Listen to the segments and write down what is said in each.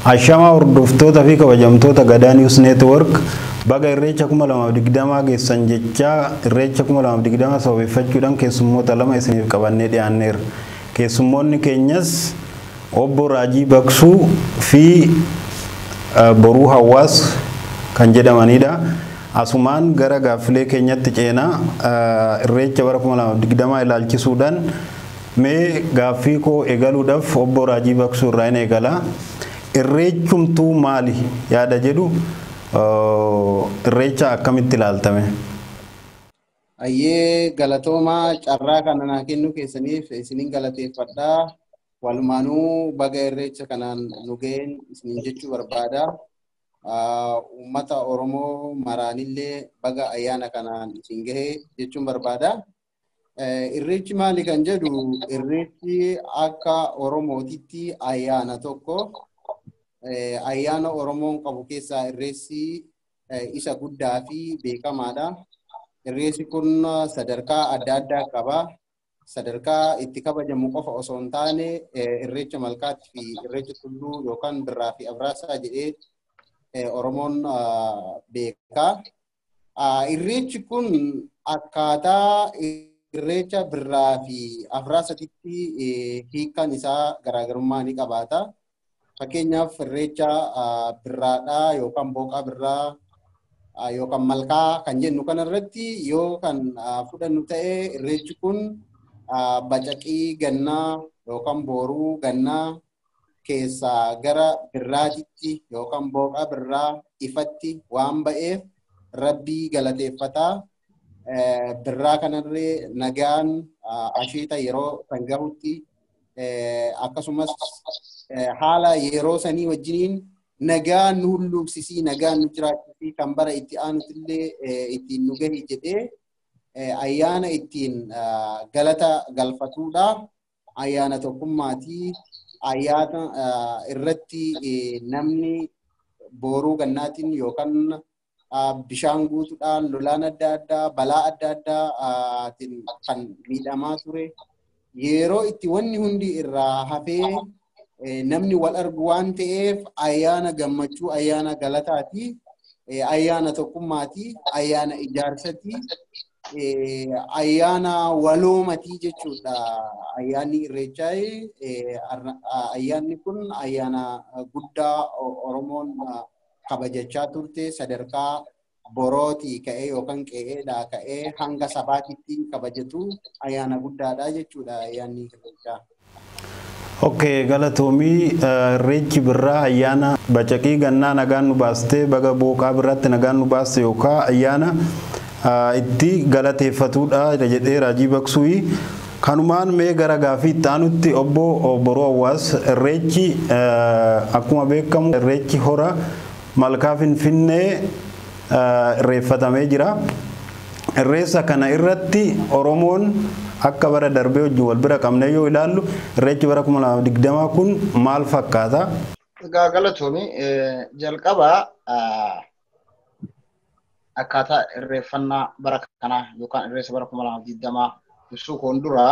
Ashama hordoftoota fi kabajamtoota Gadaa News Network baga irreecha 2020 geessan jecha irreecha 2020 sababeeffachuudhaan keessummoota lama isiniif qabannee dhiyaanneerra. Keessummoonni keenyas obbo Raajii Baksuu fi Boruu Hawaas kan jedhamanidha. Asumaan gara gaaffilee keenyatti ceenaa irreecha bara 2020 ilaalchisuudhaan mee gaaffii koo eegaluudhaaf obbo Raajii Baksuu irraa hin eegala. Irreechumtuu maali yaada jedhu irreecha akkamitti ilaaltame? Ayyee galatoomaa carraa kana naa kennu keessaniif isiniin galateeffadhaa. Walumaanuu baga irreecha kanaan nu ga'een isiniin jechuu barbaada. Uummata Oromoo maraanillee baga ayyaana kanaan isin ga'ee jechuun barbaada. Irreechi maali kan jedhu irreechi akka Oromootitti ayyaana tokko. Ayyaana Oromoon qabu keessaa irreessi isa guddaa fi beekamaadha. Irreessi kun sadarkaa adda addaa qaba. Sadarkaa itti kabajamu qofa osoo hin taane irreecha malkaatti fi irreecha tulluu yookaan birraa fi abraasaa jedhee Oromoon beeka. Irreechi kun akkaataa irreecha birraa fi abraasatitti hiikan isaa garaagarummaa ni qabaata. Fakkeenyaaf irreecha birraadhaa yookaan booqaa birraa yookaan malkaa kan jennu kanarratti yoo kan fudhannu ta'e irreechi kun bacaqii gannaa yookaan booruu gannaa keessaa gara birraatitti yookaan booqaa birraa ifatti waan ba'eef rabbii galateeffataa. Birraa kanarree nagaan asheeta yeroo san gahutti akkasumas haala yeroo sanii wajjiniin nagaan nu hulluuqsisii nagaan nu jiraachisii kan bara itti aanutillee ittiin nu gahi jedhee ayyaana ittiin galata galfatuudha. Ayyaana tokkummaatii ayyaana irratti namni booruu gannaatiin yookaan bishaan guutuudhaan lolaan adda addaa balaa adda addaatiin kan miidhamaa ture. Yeroo itti wanni hundi irraa hafee namni wal argu waan ta'eef ayyaana gammachuu ayyaana galataati. Ayyaana tokkummaati. Ayyaana ijaarsaati. Ayyaana waloomatii jechuudha. Ayyaanni irreechaa ayyaanni kun ayyaana guddaa Oromoon kabajachaa turte sadarkaa borootii ka'ee yookaan qe'eedhaa ka'ee hanga sabaatitti kabajatu ayyaana guddaadha jechuudha ayyaanni irreechaa. Okay, galatoomii irreechi birraa ayyaana bacaqii gannaa nagaan nu baastee baga booqaa birratti nagaan nu baaste yookaan ayyaana itti galateeffatuudha jedhee Raajii Baksuu. Kanumaan mee gara gaaffii itti aanutti obbo Boruu Hawaas irreechi akkuma beekamu irreechi hora malkaa Finfinnee irreeffatamee jira. Irreessa kana irratti Oromoon akka bara darbee wajjin wal bira qabnee yoo ilaallu irreechi bara 2020 kun maal fakkaata? Galatoomii jalqabaa akkaataa irreeffannaa bara kanaa yookaan irreessa bara 2020 ibsuu koon dura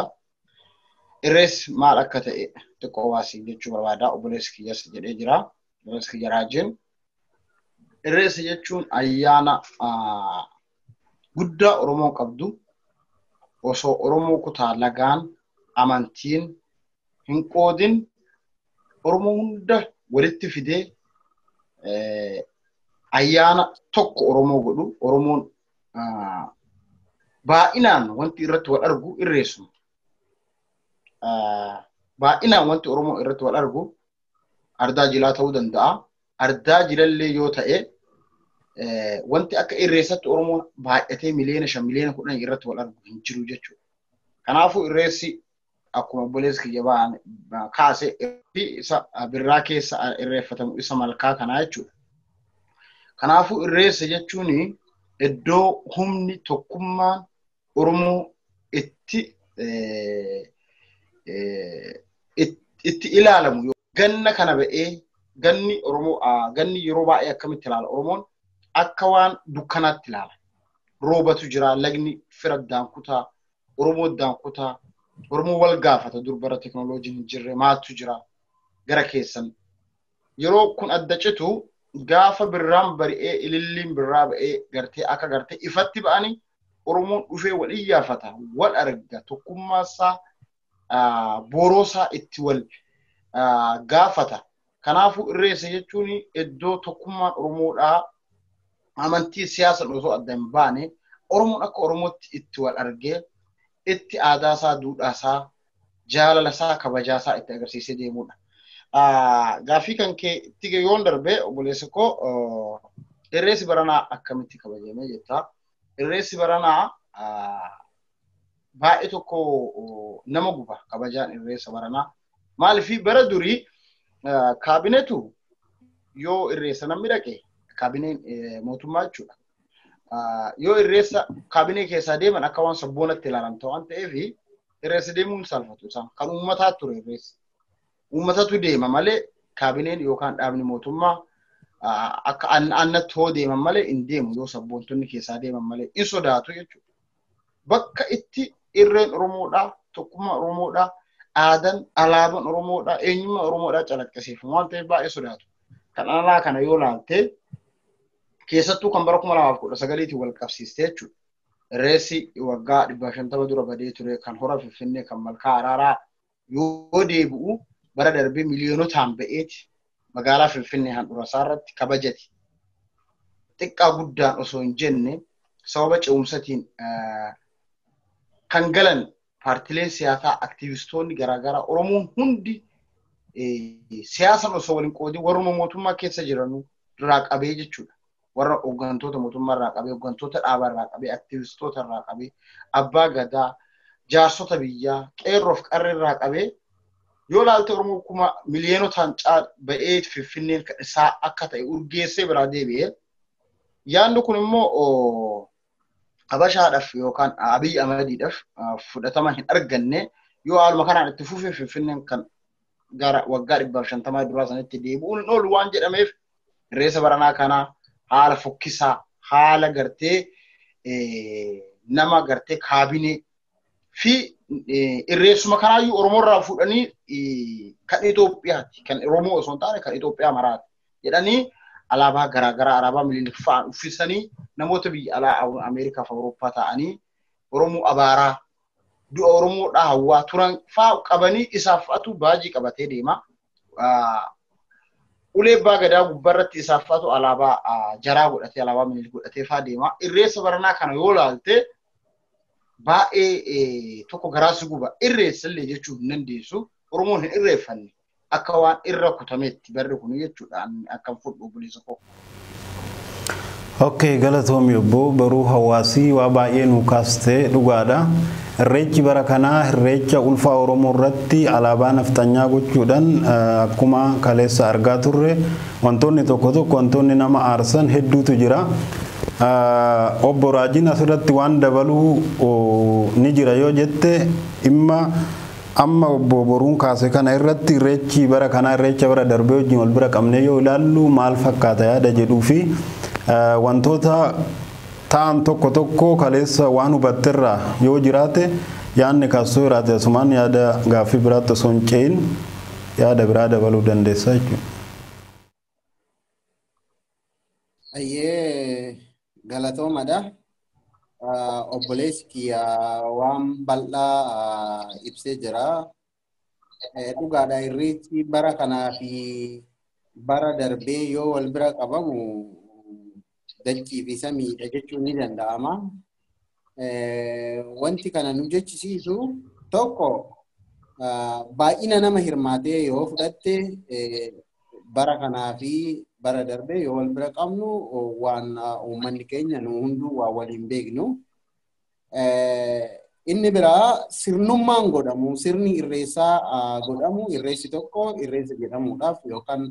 irreessi maal akka ta'e xiqqoo waasii jechuu barbaada. Obboleessi kiyyas jedhee jira. Obboleessi kiyya Raajiin irreessa jechuun ayyaana guddaa Oromoon qabdu osoo Oromoo kutaa lagaan amantiin hin qoodin Oromoo hunda walitti fidee ayyaana tokko Oromoo godhu. Oromoon baay'inaan wanti irratti wal argu irreessu. Baay'inaan wanti Oromoo irratti wal argu ardaa jilaa ta'uu danda'a. Ardaa jilallee yoo ta'e wanti akka irreessatti Oromoon baay'atee miliyoona 5 miliyoona 10 irratti wal argu hin jiru jechuudha. Kanaafuu irreessi akkuma obboleessi kiyya kaase isa birraa keessa irreeffatamu isa malkaa kanaa jechuudha. Kanaafuu irreessa jechuun iddoo humni tokkummaan Oromoo itti ilaalamu. Ganna kana ba'ee ganni Oromoo ganni yeroo baay'ee akkamitti ilaala Oromoon akka waan dukkanaatti ilaala. Roobatu jira lagni firaddaan kutaa Oromoo daan kutaa Oromoo wal gaafata dur bara teknooloojiin hin jirre maaltu jira gara keessan yeroo kun adda citu gaafa birraan bari'ee ililliin birraa ba'ee gartee akka gartee ifatti ba'anii Oromoon dhufee wal iyyaafata wal arga tokkummaasaa boroosaa itti wal gaafata. Kanaafuu irreessa jechuun iddoo tokkummaan Oromoodhaa amantii siyaasa osoo adda hin baane Oromoon akka Oromootti itti wal argee itti aadaasaa duudhaasaa jaalalasaa kabajaasaa itti agarsiisee deemudha. Gaaffii kan kee itti yoon darbee obboleessa koo irreessi baranaa akkamitti kabajamee jettaa? Irreessi baranaa baay'ee tokko nama guba kabajaan irreessa baranaa. Maaliif bara durii kaabineetu yoo irreessa namni dhaqe kaabineen mootummaa jechuudha. Yoo irreessa kaabinee keessaa deeman akka waan sabboonatti ilaalamta waan ta'eef irreessa deemuun salphatu isaan kan uummataa ture irreessa. Uummatatu deema malee kaabineen yookaan dhaabni mootummaa akka annatti hoo deeman malee hin deemu yoo sabboontonni keessaa deeman malee in sodaatu jechuudha. Bakka itti irreen Oromoodhaa tokkummaa Oromoodhaa aadaan alaabaan Oromoodhaa eenyummaa Oromoodhaa calaqqisiifamu waan ta'eef baay'ee sodaatu. Kan alaa kana yoo laalte keessattuu kan bara 2019 wal qabsiiste jechuudha. Irreessi waggaa 150 dura badee ture kan hora Finfinnee kan malkaa Araaraa yoo deebi'u bara darbee miliyoonotaan ba'eeti magaalaa Finfinnee handhuura isaarratti kabajati. Xiqqaa guddaan osoo hin jenne sababa ce'umsatiin kan galan paartileen siyaasaa aktivistoonni garaagaraa Oromoon hundi siyaasan osoo waliin qoodii warruma mootummaa keessa jiran irraa qabee jechuudha. Warra hooggantoota mootummaa irraa qabee, hooggantoota dhaabaa irraa qabee, aktivistoota irraa qabee, abbaa gadaa, jaarsota biyyaa, qeerroof qarree irraa qabee yoo laalte Oromoo kuma miliyoonotaan ba'ee Finfinneen isaa akka ta'e urgeessee biraa deebi'ee yaadni kun immoo Habashaadhaaf yookaan Abiy Ahmediidhaaf fudhatama hin arganne yoo haaluma kanaan itti fufee Finfinneen kan gara waggaa 150 duraa sanitti deebi'uun hin oolu waan jedhameef irreessa baranaa kanaa haala fokkisaa haala gartee nama gartee kaabinee fi irreessuma kanaayyuu Oromoo irraa fuudhanii kan Itoophiyaati kan Oromoo osoo hin taane kan Itoophiyaa maraati jedhanii alaabaa garaagaraa alaabaa miliiliffaa uffisanii namoota biyya alaa Ameerikaa fi Awurooppaa ta'anii Oromoo abaaraa du'a Oromoodhaa hawwaa turan fa'aa qabanii isaaf fa'atu baajii qabatee deema. Ulee abbaa gadaa gubbarratti isaaf fa'atu alaabaa jaraa godhatee alaabaa miliilii godhatee fa'aa deema. Irreessa baranaa kana yoo laalte baay'ee tokko garaasi guba irreessallee jechuu hin dandeessu. Oromoon hin irreeffanne akka waan irra kutameetti barri kun jechuudhaan akka fudhu obboleessa koo. Okay, galatoomii obbo baruu hawaasii waa baay'ee nu kaastee dhugaadha. Irreechi bara kanaa irreecha ulfaa Oromoo irratti alaabaa naftanyaa gochuudhaan akkuma kaleessa argaa turre wantoonni tokko tokko wantoonni nama aarsan hedduutu jira. Obbo Raajiin asirratti waan dabaluu ni jira yoo jette imma amma obbo boruun kaase kana irratti irreechi bara kanaa irreecha bara darbee wajjin wal bira qabnee yoo ilaallu maal fakkaata yaada jedhuu fi wantoota ta'an tokko tokko kaleessa waan hubatterraa yoo jiraate yaadni kaasuu jiraate asumaan yaada gaaffii biraatti osoo hin ce'in yaada biraa dabaluu dandeessa jechuudha. Ayyee galatoomadha. Obboleessi kiyya waan bal'aa ibsee jira. Dhugaadha irreechi bara kanaa fi bara darbee yoo wal bira qabamu dachii fi samiidha jechuun ni danda'ama. Wanti kana nu jechisiisu tokko baay'ina nama hirmaatee yoo fudhatte bara kanaa fi bara darbee yoo wal bira qabnu waan uummanni keenya nu hunduu waa waliin beeknu. Inni biraa sirnummaan godhamu sirni irreessaa godhamu irreessi tokko irreessa jedhamuudhaaf yookaan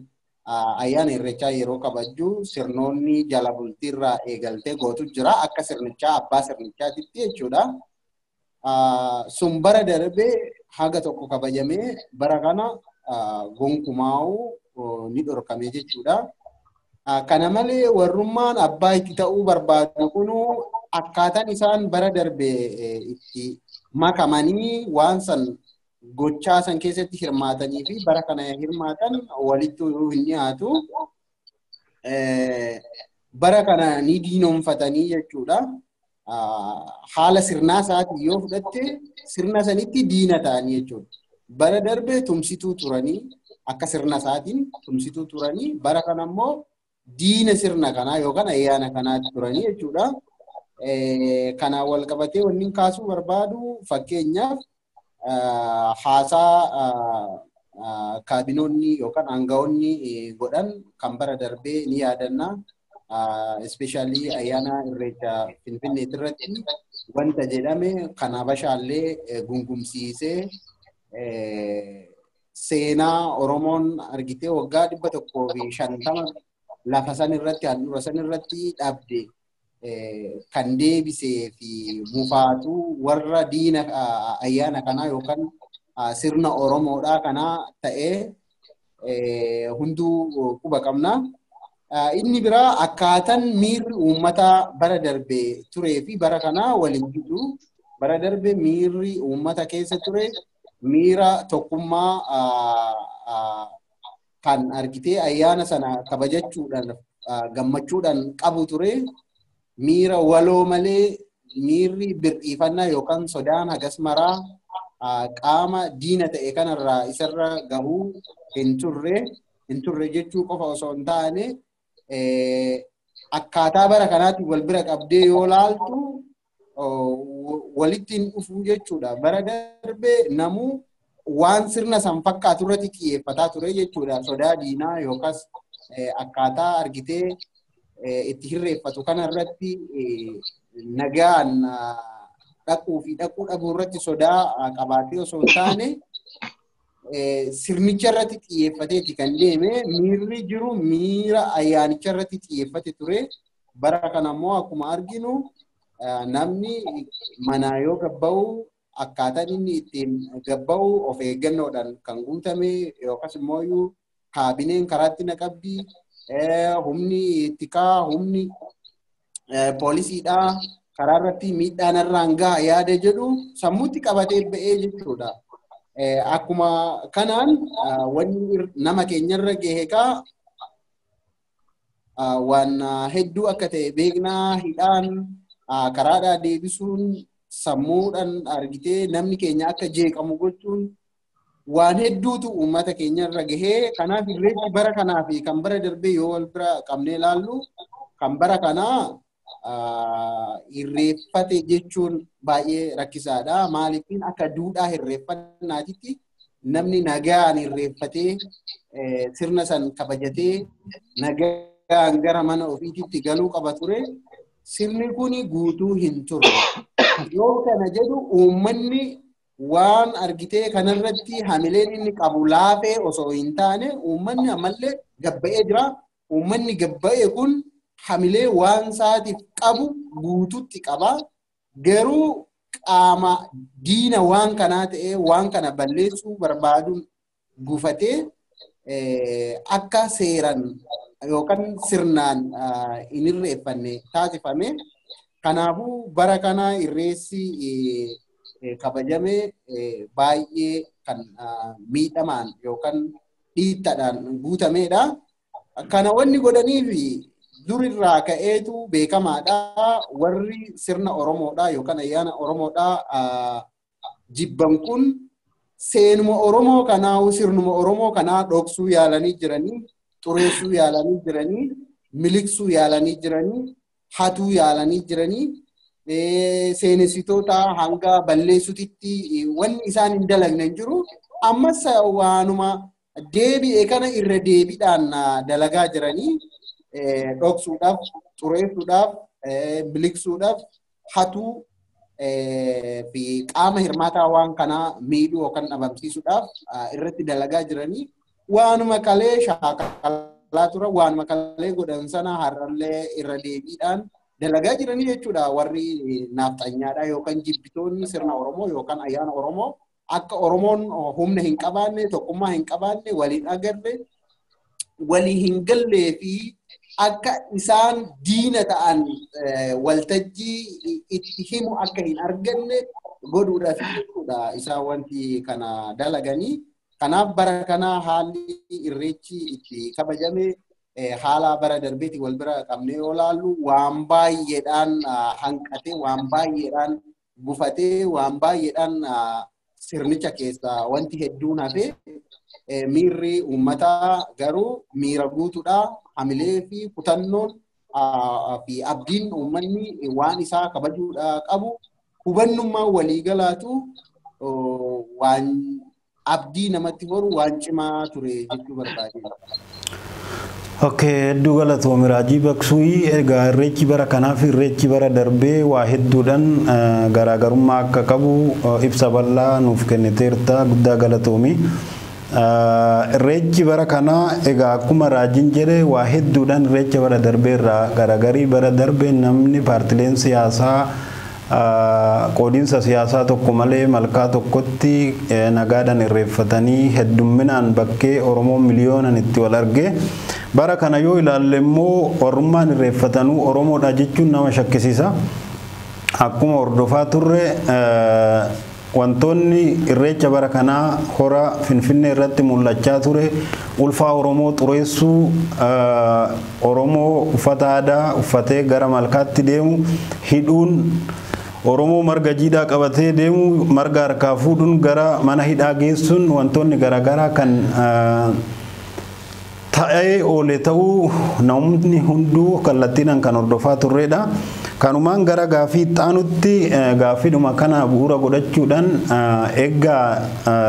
ayyaana irreechaa yeroo kabajju sirnoonni jala bultiirraa eegaltee gootu jira akka sirnichaa abbaa sirnichaatitti jechuudha. Sun bara darbee haga tokko kabajamee bara kana gonkumaa'u ni dhorkame jechuudha. Kana malee warrummaan abbaa itti ta'uu barbaadu kunu akkaataan isaan bara darbee itti makamanii waan san gochaa san keessatti hirmaatanii fi bara kana hirmaatan walitti hin dhiyaatu. Bara kana ni diinoomfatanii jechuudha. Haala sirnaa isaatii yoo fudhatte sirna sanitti diina ta'anii jechuudha. Bara darbe tumsituu turanii akka sirna isaatiin tumsituu turanii bara kana immoo diina sirna kanaa yookaan ayyaana kanaatti turanii jechuudha. Kanaan wal qabatee wanni kaasuu barbaadu fakkeenyaaf haasaa kaabinoonni yookaan aangawoonni godhan kan bara darbee ni yaadanna. Especially ayyaana irreecha Finfinnee irratti wanta jedhame kan Habashaallee gungumsiisee seenaa Oromoon argitee waggaa 150 lafa san irratti handhuura san irratti dhabde kan deebisee fi mufaatu warra diina ayyaana kanaa yookaan sirna Oromoodhaa kanaa ta'ee hunduu quba qabna. Inni biraa akkaataan miirri uummata bara darbee turee fi bara kanaa waliin jiru. Bara darbee miirri uummata keessa ture miira tokkummaa kan argitee ayyaana sana kabajachuudhaan gammachuudhaan qabu ture. Miira waloo malee miirri bir'ifannaa yookaan sodaan hagas maraa qaama diina ta'e kanarraa isarra gahuu hin turre jechuu qofa osoo hin taane akkaataa bara kanaatti wal bira qabdee yoo laaltu walitti hin dhufu jechuudha. Bara darbee namuu waan sirna san fakkaatu irratti xiyyeeffataa ture jechuudha. Sodaa diinaa yookaas akkaataa argitee itti hirreeffatu kanarratti nagaan dhaquu fi dhaquu dhabuu irratti sodaa qabaatee osoo hin taane sirnicha irratti xiyyeeffateeti kan deeme. Miirri jiru miira ayyaanicha irratti xiyyeeffate ture. Bara kana immoo akkuma arginu namni manaa yoo gabba'u akkaataan inni ittiin gabba'u of eeggannoodhaan kan guutame yookaas immoo kaabineen karaatti naqabdi humni tikaa humni poolisiidhaa karaa irratti miidhaan irraan gaha yaada jedhu sammuutti qabatee ba'ee jechuudha. Akkuma kanaan wanni nama keenyarra gahe egaa waan hedduu akka ta'e beeknaa. Hidhaan karaadhaa deebisuun sammuudhaan argitee namni keenya akka jeeqamu gochuun waan hedduutu uummata keenyarra gahee. Kanaaf irreechi bara kanaa fi kan bara darbee yoo wal bira qabnee ilaallu kan bara kanaa irreeffate jechuun baay'ee rakkisaadha. Maaliifin akka duudhaa irreeffannaatitti namni nagaan irreeffatee sirna san kabajatee nagaan gara mana ofiititti galuu qaba ture. Sirni kun guutuu hin turre. Yoo kana jedhu uummanni waan argitee kanarratti hamileen inni qabu laafee osoo hin taane uummanni ammallee gabba'ee jira. Uummanni gabba'e kun hamilee waan isaatiif qabu guututti qaba. Garuu qaama diina waan kanaa ta'ee waan kana balleessuu barbaaduun gufatee akka seeran yookaan sirnaan hin irreeffanne taasifame. Kanaafuu bara kana irreessi kabajame baay'ee kan miidhamaan yookaan dhiittaadhaan guutameedha. Kana wanni godhaniif durirraa ka'eetu beekamaadha. Warri sirna Oromoodhaa yookaan ayyaana Oromoodhaa jibban kun seenuma Oromoo kanaa sirnuma Oromoo kanaa dhoksuu yaalanii jiranii, xureessuu yaalanii jiranii, miliqsuu yaalanii jiranii, hatuu yaalanii jiranii, seenessitoota hanga balleessutitti wanni isaan hin dalagne hin jiru. Ammas waanuma deebi'e kana irra deebiidhaan dalagaa jiranii dhoksuudhaaf, xureessuudhaaf, miliqsuudhaaf, hatuu fi qaama hirmaataa waan kanaa miidhuu yookaan dhabamsiisuudhaaf irratti dalagaa jiranii waanuma kalee shaakalaa tura, waanuma kalee godhan sana har'allee irra deebiidhaan dalagaa jiranii jechuudha. Warri naafxanyaadha yookaan jibbitoonni sirna Oromoo yookaan ayyaana Oromoo akka Oromoon humna hin qabaanne, tokkummaa hin qabaanne, waliin agarre, walii hin gallee fi akka isaan diina ta'an waltajjii itti himu akka hin arganne godhuudhaaf jechuudha isaan wanti kana dalaganii. Kanaaf bara kana haalli irreechi itti kabajame haala bara darbeetti wal bira qabnee yoo ilaallu waan baay'eedhaan hanqatee waan baay'eedhaan gufatee waan baay'eedhaan sirnicha keessa wanti hedduun hafee miirri uummataa garuu miira guutuudha. Hamilee fi kutannoon fi abdiin uummanni waan isaa kabajuudha qabu hubannummaa waliigalaatu waan abdii namatti horu waan cimaa ture jechuu barbaadee. Okay, hedduu galatoomi Raajii Baqsuuyi. Egaa irreechi bara kanaa fi irreechi bara darbee waa hedduudhaan garaagarummaa akka qabu ibsa bal'aa nuuf kenniteerta. Guddaa galatoomi. Irreechi bara kanaa egaa akkuma Raajiin jedhe waa hedduudhaan irreecha bara darbee irraa garaagarii. Bara darbee namni paartileen siyaasaa qoodiinsa siyaasaa tokko malee malkaa tokkotti nagaadhaan irreeffatanii heddumminaan bakkee Oromoo miliyoonaan itti wal arge. Bara kana yoo ilaalle immoo warrummaan irreeffatanuu Oromoodha jechuun nama shakkisiisa. Akkuma hordofaa turre wantoonni irreecha bara kanaa hora Finfinnee irratti mul'achaa ture ulfaa Oromoo xureessuu, Oromoo uffata aadaa uffatee gara malkaatti deemu hidhuun, Oromoo marga jiidhaa qabatee deemu marga harkaa fuudhuun gara mana hidhaa geessuun wantoonni garaagaraa kan ta'ee oole ta'uu namni hunduu kallattiidhaan kan hordofaa turredha. Kanumaan gara gaafii xaanutti gaafiidhuma kana bu'uura godhachuudhaan egaa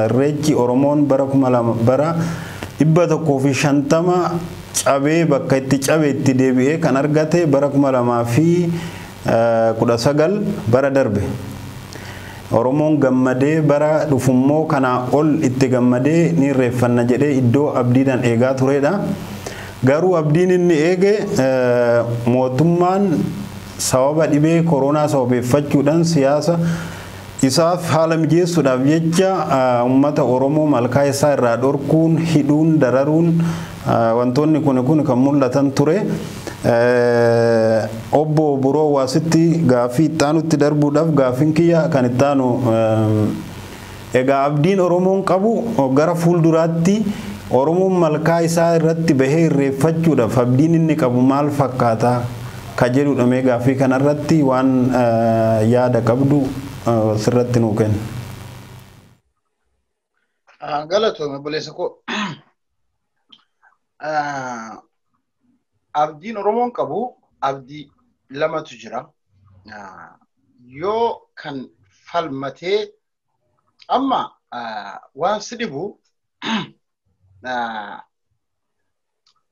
irreechi Oromoon bara 150 cabee bakka itti cabe itti deebi'ee kan argate bara 2019 bara darbe. Oromoon gammadee bara dhufummoo kana ol itti gammadee ni irreeffanna jedhee iddoo abdiidhaan eegaa turedha. Garuu abdiin inni eege mootummaan sababa dhibee koronaa sababeeffachuudhaan siyaasa isaaf haala mijeessuudhaaf jecha uummata Oromoo malkaa isaa irraa dhorkuun, hidhuun, dararuun wantoonni kun kan mul'atan ture. Obbo Buroo Waasitti gaafii ittaanutti darbuudhaaf gaafiin kiyya kan ittaanu egaa abdiin Oromoon qabu gara fuulduraatti Oromoon malkaa isaa irratti bahee irreeffachuudhaaf abdiin inni qabu maal fakkaata ka jedhudha. Mee gaafii kanarratti waan yaada qabdu sirratti nuu kenna. Galatoome buleessa koo. Abdiin Oromoon qabu abdii lamatu jira. Yoo kan falmatee amma waan si dhibu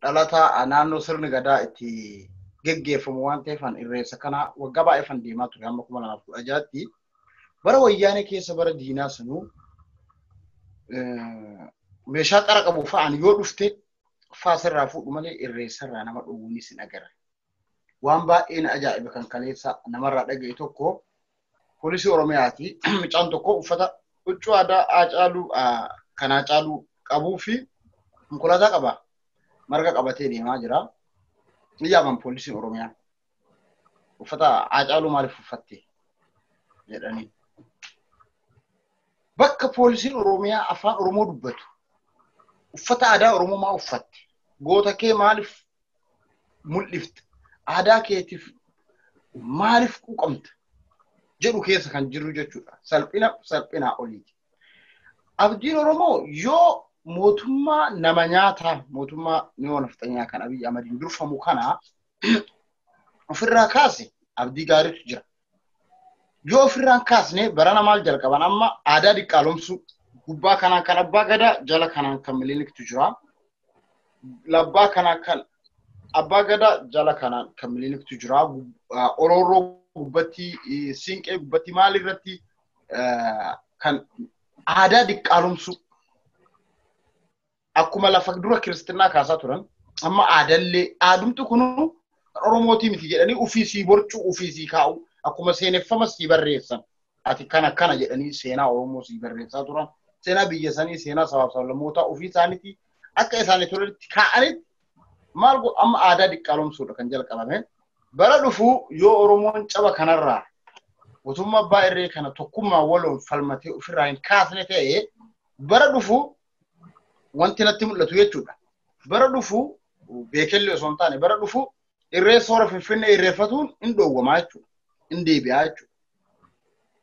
dhalataa naannoo sirni gadaa itti geggeeffamu waan ta'eef irreessa kana waggaa baay'ee deemaa ture amma 2016tti bara wayyaanee keessa bara diinaa sanuu meeshaa qara qabu fa'aan yoo dhufte faasirraa fuudhu malee irreessarraa nama dhowwuunis hin agarre. Waan baay'ee na ajaa'iba kan kaleessa namarraa dhaga'e tokko poolisii Oromiyaati mucaan tokko uffata huccuu aadaa kanaa caaluu qabuu fi konkolaataa qaba. Marga qabatee deemaa jira. Ni yaaman poolisiin Oromiyaa. Uffata caaluu maaliif uffatte jedhanii. Bakka poolisiin Oromiyaa afaan Oromoo dubbatu uffata aadaa Oromoo maa uffatte? Goota kee maaliif mul'ifte? Aadaa keetiif maaliif quuqamte? Jedhu keessa kan jiru jechuudha. Salphina oliiti. Abdiin Oromoo yoo mootummaa nama nyaataa mootummaa ni'oo nafxanyaa kan Abiy Ahmediin durfamu kana ofirraa kaase abdii gaariitu jira. Yoo ofirraan kaasne barana maal jalqaban amma aadaa diqqaalomsuu gubbaa kanaan kan abbaa gadaa jala kanaan kan miliiniktu jira. Labbaa kanaan kan abbaa gadaa jala kanaan kan miliiniktu jira. Orooroo gubbatti siinqee gubbatti maal irratti kan aadaa diqqaalomsuu akkuma lafa dura kiristinnaa kaasaa turan amma aadallee aadumtu kunu Oromootii miti jedhanii ufiisii borcuu ufiisii kaa'u akkuma seeneffama sii barreessan ati kana jedhanii seenaa Oromoo sii barreessaa turan seenaa biyya sanii seenaa sabaaf sablammoota ofii isaaniitii akka isaanii tolatti kaa'anitti maal go amma aadaa diqqaalomsuudha kan jalqabame bara dhufu yoo Oromoon caba kanarraa mootummaa abbaa irree kana tokkummaa waloon falmatee ofirraa hin kaasne ta'ee bara dhufu wanti natti mul'atu jechuudha. Bara dhufu beekellee osoo hin taane bara dhufu irree soora Finfinnee irreeffatuun hin dhoowwamaa jechuudha. Hin deebi'aa jechuudha.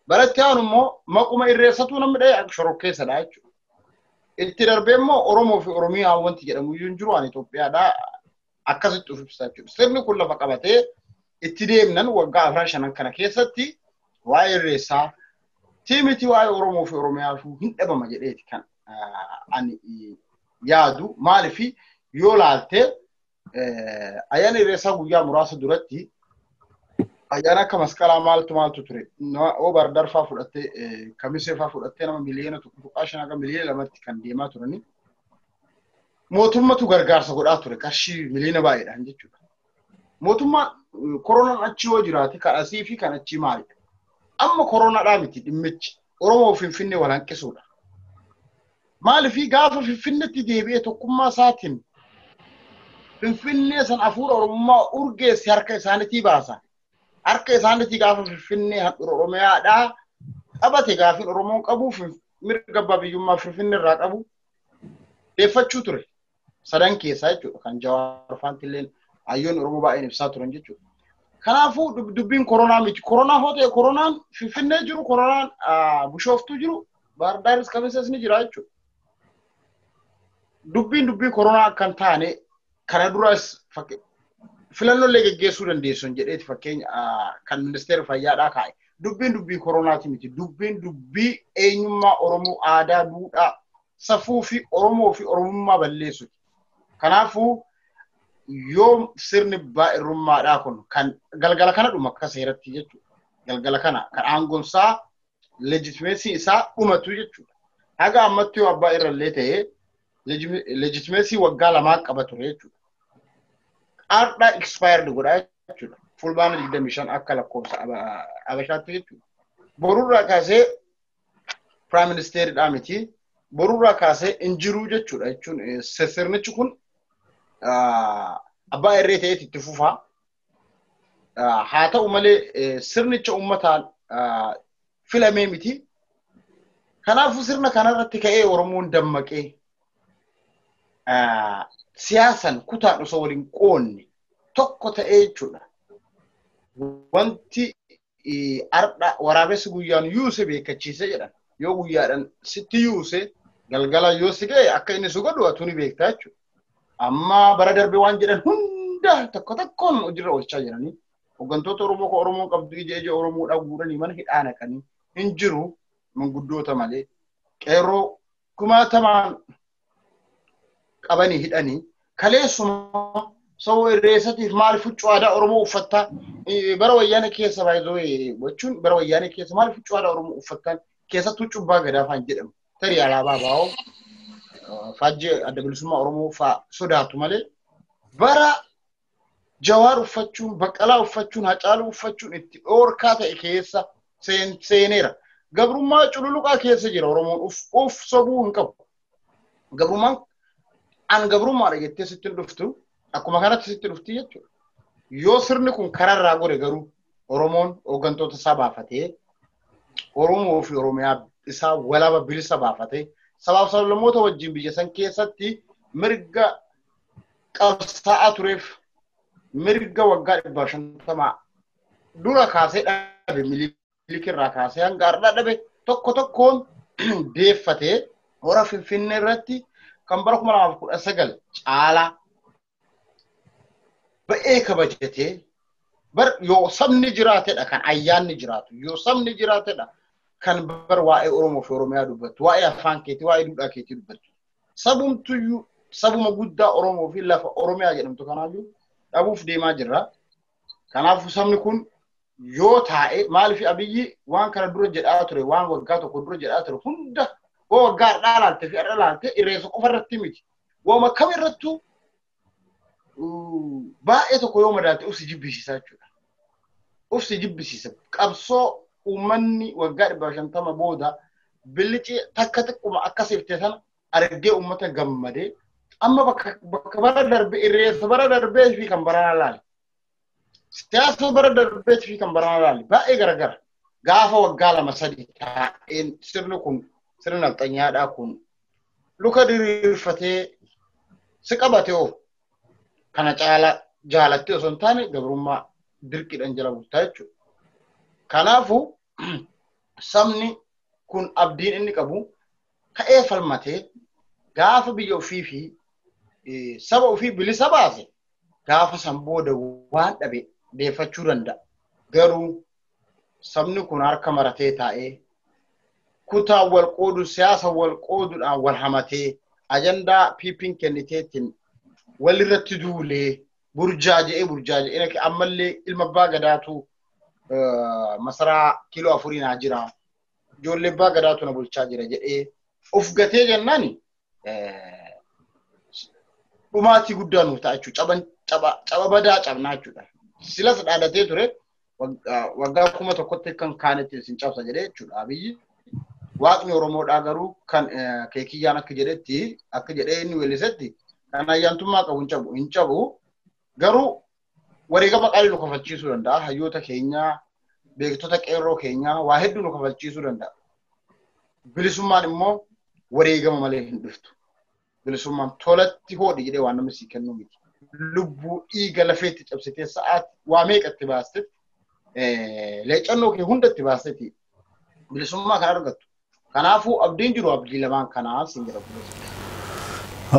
Baratti aanu immoo maquma irreessatuu namni dhahee shorokkeessadha jechuudha. Itti darbee immoo Oromoo fi Oromiyaa wanti jedhamu iyyuu hin jiru waan Itoophiyaadhaa akkasitti of ibsaa jechuudha. Sirni kun lafa qabatee itti deemnan waggaa 5 kana keessatti waa'ee irreessaa tiimiti waa'ee Oromoo fi Oromiyaa hin dhabama jedheeti kan ani yaadu maaliif yoo laalte ayyaana irreessaa guyyaa muraasa duratti ayyaana akka masqalaa maaltu ture oo bardarfaa fudhattee kamiseefaa fudhattee nama miliyoona 1.5 aga miliyoona 2tti kan deemaa turani mootummatu gargaarsa godhaa ture qarshii miliyoona baay'eedhaan jechuudha. Mootummaan koronaan achi yoo jiraate kan asii fi kan achi maali? Amma koronaadhaa miti dhimmichi Oromoo fi Finfinnee wal hanqisuudha. Maaliif gaafa Finfinneetti deebi'ee tokkummaa isaatiin Finfinnee san hafuura Oromummaa urgeessi harka isaaniitii baasa. Harka isaaniitii gaafa Finfinnee handhuura Oromiyaadhaa qabate gaafin Oromoon qabuuf mirga abbaa biyyummaa Finfinnee irraa qabu deeffachuu ture. Sadan keessaa jechuudha kan Jawaar Faantilleen ayyoon Oromoo baay'een ibsaa turan jechuudha. Kanaafuu dubbiin koronaa miti. Koronaa hoo koronaan Finfinnee jiru, koronaan Bishooftuu jiru, Baardaaris Kamisees ni jira jechuudha. Dubbii koronaa kan taane kana duras filannoolee geggeessuu dandeessuun jedheeti fakkeenya kan ministeera fayyaadhaa kaa'e. Dubbii koronaati miti. Dubbii eenyummaa Oromoo aadaa duudhaa safuu fi Oromoo fi Oromummaa balleessuuti. Kanaafuu yoo sirni baay'irummaadhaa kun kan galgala kana dhuma akka seeratti jechuudha. Galgala kana kan aangoonsaa legitimacy isaa dhumatu jechuudha. Haga ammatti yoo abbaa irrallee ta'ee legitimacy waggaa 2 qaba ture jechuudha. Ardha expired godhaa jechuudha. Fulbaana 25 akka lakkoofsa Abashaatti jechuudha. Borurraa kaasee prime ministeriidhaa miti. Borurraa kaasee injiruu jechuudha jechuun sirnichi kun abbaa irree ta'ee itti fufaa. Haa ta'u malee sirnicha uummataan filamee miti. Kanaafuu sirna kanarratti ka'ee Oromoon dammaqee siyaasan kutaan osoo waliin qoonne tokko ta'ee jechuudha. Wanti ardha waraabessi guyyaan yuuse beekachiise jedhan. Yoo guyyaadhaan sitti yuuse galgala yoo si ga'e akka inni si godhu atu ni beektaa jechuudha. Amma bara darbe waan jedhan hunda tokkoon hojiirra oolchaa jiranii. Hooggantoota Oromoo ko Oromoon qabdu ija Oromoodhaa guuranii mana hidhaa naqanii hin jiru manguddoota malee. Qeerroo kumaatamaan qabanii hidhanii kaleessuma sawoo irreessatiif maal fuccuu aadaa Oromoo uffattaa bara wayyaanee keessa baay'ee jechuun bara wayyaanee keessa maal fuccuu aadaa Oromoo uffattaan keessattuu cubbaa gadaafaan jedhamu. Tarii alaabaa baa'oo faajjii adda bilisummaa Oromoo fa'aa sodaatu malee bara Jawaar uffachuun, Baqqalaa uffachuun, Hacaaluu uffachuun itti dhoorkaa ta'e keessa seeneera. Gabrummaa cululuqaa keessa jira Oromoon of sobuu hin qabu. Gabrummaan an gabrummaadha jettee sitti dhuftu akkuma kanatti sitti dhufti jechuudha. Yoo sirni kun kararraa godhe garuu Oromoon hooggantoota isaa baafatee Oromoo fi Oromiyaa isaa walaba bilisa baafatee sabaaf sablammoota wajjin biyya san keessatti mirga qabsaa'aa tureef mirga waggaa 150 dura kaasee dhabe miliikirraa kaasee hanga har'aa dhabe tokkoon deeffatee hora Finfinnee irratti kan bara 2019 caalaa ba'ee kabajatee yoo sabni jiraatedha kan ayyaanni jiraatu yoo sabni jiraatedha kan bar waa'ee Oromoo fi Oromiyaa dubbatu waa'ee afaan keetii waa'ee duudhaa keetii dubbatu sabumtuyyuu sabuma guddaa Oromoo fi lafa Oromiyaa jedhamtu kanaayyuu dhabuuf deemaa jirra. Kanaafuu sabni kun yoo taa'e maaliif Abiyyi waan kana dura jedhaa ture waan waggaa tokko dura jedhaa ture hunda waggaa har'aa laalte fi har'a laalte irreessa qofa irratti miti. Waama kam irrattuu baay'ee tokko yoo madaate ufsi jibbisiisaa jechuudha. Ufsi jibbisiisa. Qabsoo uummanni waggaa 150 booda billici takka xiqquma akka seeftee sana argee uummata gammadee amma bakka bara darbe irreessa bara darbee fi kan baranaa laali. Siyaasa bara darbee fi kan baranaa laali. Baay'ee garagara. Gaafa waggaa lama sadii taa'een sirni kun sirni nafxanyaadhaa kun luka diriirfatee si qabate oo kana caala jaalattee osoo hin taane gabrummaa dirqiidhaan jala bultaa jechuudha. Kanaafuu sabni kun abdiin inni qabu ka'ee falmatee gaafa biyya ofii fi saba ofii bilisa baase gaafa san booda waan dhabe deeffachuu danda'a. Garuu sabni kun harka maratee taa'ee kutaa wal qoodu siyaasa wal qooduudhaan wal hamatee ajandaa piippiin kenniteetiin walirratti duulee burjaaja'ee ammallee ilma abbaa gadaatu masaraa kiiloo 4 naa jira. Ijoollee abbaa gadaatu na bulchaa jira jedhee of gatee jennaan dhumaatii guddaa nuuf ta'a jechuudha. Caba badaa cabnaa jechuudha. Silas dhaadatee ture waggaa 1,000 kan kaanetti isin cabsa jedhee jechuudha. Abiyyi waaqni Oromoodhaa garuu kan keekiyyaan akka jedhee inni weellisetti kan ayyaantummaa qabu hin cabu garuu wareegama qaalii nu kafalchiisuu danda'a. Hayyoota keenyaa beektota qeerroo keenyaa waa hedduu nu kafalchiisuu danda'a. Bilisummaan immoo wareegama malee hin dhuftu. Bilisummaan tolatti hoodhi jedhee waan namni sii kennu miti. Lubbuu dhiiga lafeetti cabsitee sa'aati waa meeqatti baastetti leecannoo kee hundatti baastetti bilisummaa kan argattu. Kanaafuu abdiin jiru abdii lamaan kanaa siin jedha.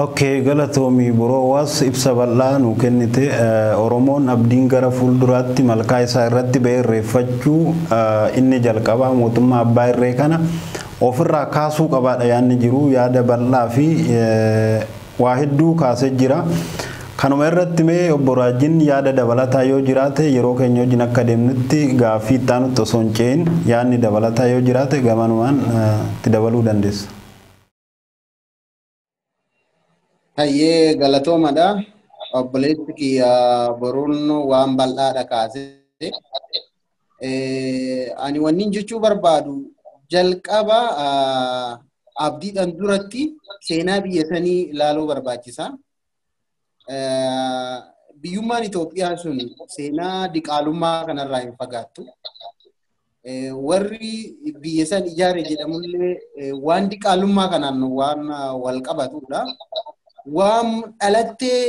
Okay, galatoomii boroowaas ibsa bal'aa nu kennite. Oromoon abdiin gara fuulduraatti malkaa isaa irratti ba'ee irreeffachuu inni jalqabaa mootummaa abbaa irree kana ofirraa kaasuu qabaadha yaadni jiru. Yaada bal'aa fi waa hedduu kaasee jira. Kanuma irratti mee obbo Raajin yaada dabalataa yoo jiraate yeroo keenya wajjin akka deemnutti gaaffii itti aanutti osoo hin ce'in yaadni dabalataa yoo jiraate gamanumaan itti dabaluu dandeessa. Hayyee galatoomadha. Obboleessi kiyya boruun waan bal'aadha kaasee. Ani wannin jechuu barbaadu jalqaba abdiidhaan duratti seenaa biyya sanii ilaaluu barbaachisa. Biyyummaan Itoophiyaa sun seenaa diqaalummaa kanarraa hin fagaattu. Warri biyya san ijaare jedhamullee waan diqaalummaa kanaan waan wal qabatudha. Waan dhalattee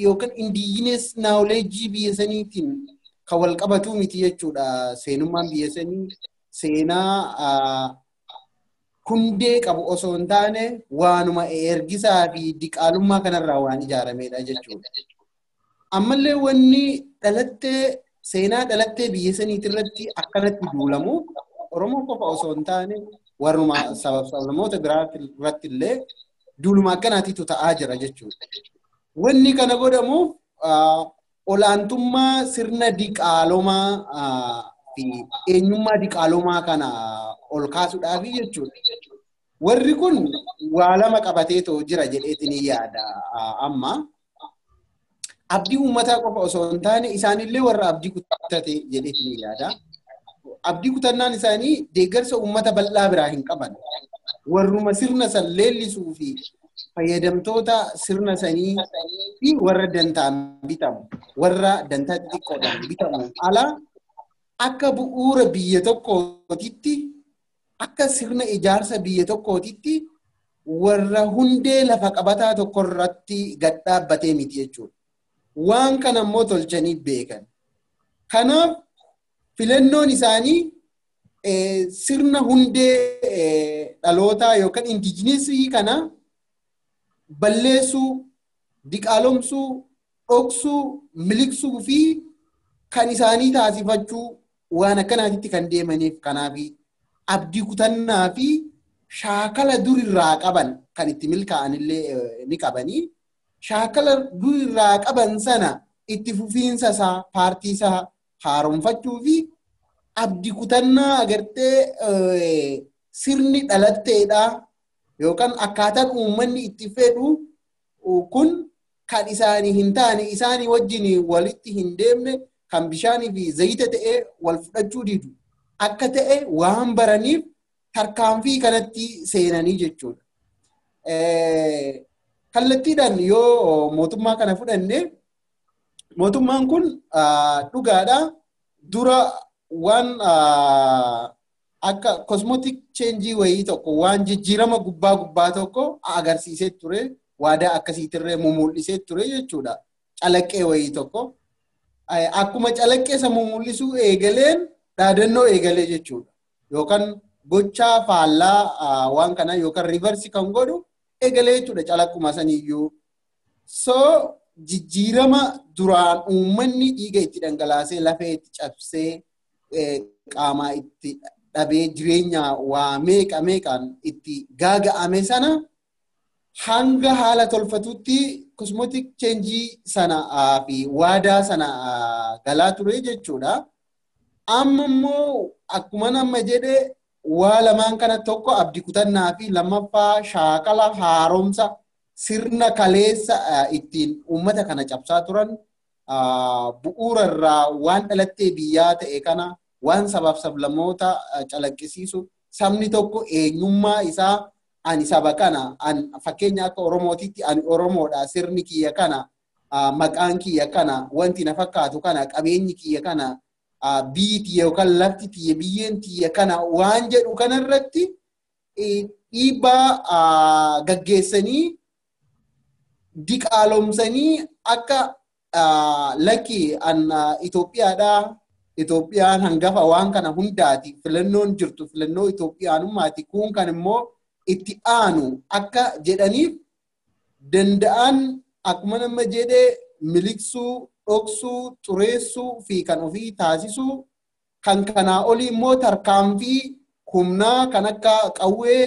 yookaan indigenous knowledge biyya saniitiin kan wal qabatu miti jechuudha. Seenummaan biyya sanii seenaa hundee qabu osoo hin taane waanuma ergisaa fi diqaalummaa kanarraa waan ijaaramedha jechuudha. Ammallee wanni dhalattee seenaa dhalattee biyya saniitirratti akkanatti duulamu Oromoo qofa osoo hin taane warruma sablamoota biraa irratti illee duuluma akkanaatiitu ta'aa jira jechuudha. Wanni kana godhamuuf olaantummaa sirna diqaalomaa fi eenyummaa diqaalomaa kana ol kaasuudhaaf jechuudha. Warri kun waa lama qabateetoo jira jedheetiin yaada amma. Abdii uummataa qofa osoo hin taane isaanillee warra abdii kutate jedheetiin yaada. Abdii kutannaan isaanii deeggarsa uummata bal'aa biraa hin qaban. Warruma sirna san leellisuu fi fayyadamtoota sirna sanii fi warra dantaan bitamu, warra dantaa xixiqqoodhaan bitamu ala akka bu'uura biyya tokkootitti, akka sirna ijaarsa biyya tokkootitti warra hundee lafa qabataa tokko irratti gad dhaabbatee miti jechuudha. Waan kana immoo tolchanii beekan. Kanaaf filannoon isaanii sirna hundee dhalootaa yookaan indijineesii kana balleessuu, diqaalomsuu, dhoksuu, miliqsuu fi kan isaanii taasifachuu waan akkanaatitti kan deemaniif kanaaf abdii kutannaa fi shaakala durirraa qaban kan itti milkaa'anillee ni qabanii. Shaakala durirraa qaban sana itti fufiinsa isaa paartii isaa haaromfachuu fi abdii kutannaa agartee sirni dhalatteedha yookaan akkaataan uummanni itti fedhu kun kan isaanii hin taane isaanii wajjin walitti hin deemne kan bishaanii fi zayita ta'ee wal fudhachuu didu akka ta'e waan baraniif tarkaanfii kanatti seenanii jechuudha. kallattiidhaan yoo mootummaa kana fudhanne mootummaan kun dhugaadha dura waan akka cosmetic change wayii tokko waan jijjiirama gubbaa tokko agarsiisee ture waadaa akkasiitirree mul'isee ture jechuudha calaqqee wayii tokko akkuma calaqqee sammuu mul'isuu eegaleen dhaadannoo eegalee jechuudha yookaan gochaa faallaa waan kana yookaan reverse kan godhu eegalee jechuudha calaqquma saniyyuu so jijjiirama duraan uummanni dhiiga itti dhangalaasee lafee itti cabsee qaamaa itti dhabee jireenya waa meeqaan itti gaaga'ame sana hanga haala tolfatutti cosmetic change sana fi waadaa sana galaa ture jechuudha. Amma immoo akkuma nama jedhe waa lamaan kana tokko abdii kutannaa fi lammaffaa shaakala haaromsa sirna kaleessa ittiin uummata kana cabsaa turan bu'uura irraa waan dhalattee biyyaa ta'e kana waan sabaaf sablammoota calaqqisiisu sabni tokko eenyummaa isaa ani saba kana fakkeenya akka Oromootitti ani Oromoodha sirni kiyya kana maqaan kiyya kana wanti na fakkaatu kana qabeenyi kiyya kana biyyi tiyya yookaan lafti tiyya biyyeen tiyya kana waan jedhu kanarratti dhiibbaa gaggeessanii diqaalomsanii akka lakki an Itoophiyaadha Itoophiyaan hangafa waan kana hundaati filannoon jirtu filannoo Itoophiyaanummaati kun kan immoo itti aanu akka jedhaniif danda'an akkuma nama jedhe miliksuu dhoksuu xureessuu fi kan ofii taasisuu kan kanaa olii immoo tarkaanfii humnaa kan akka qawwee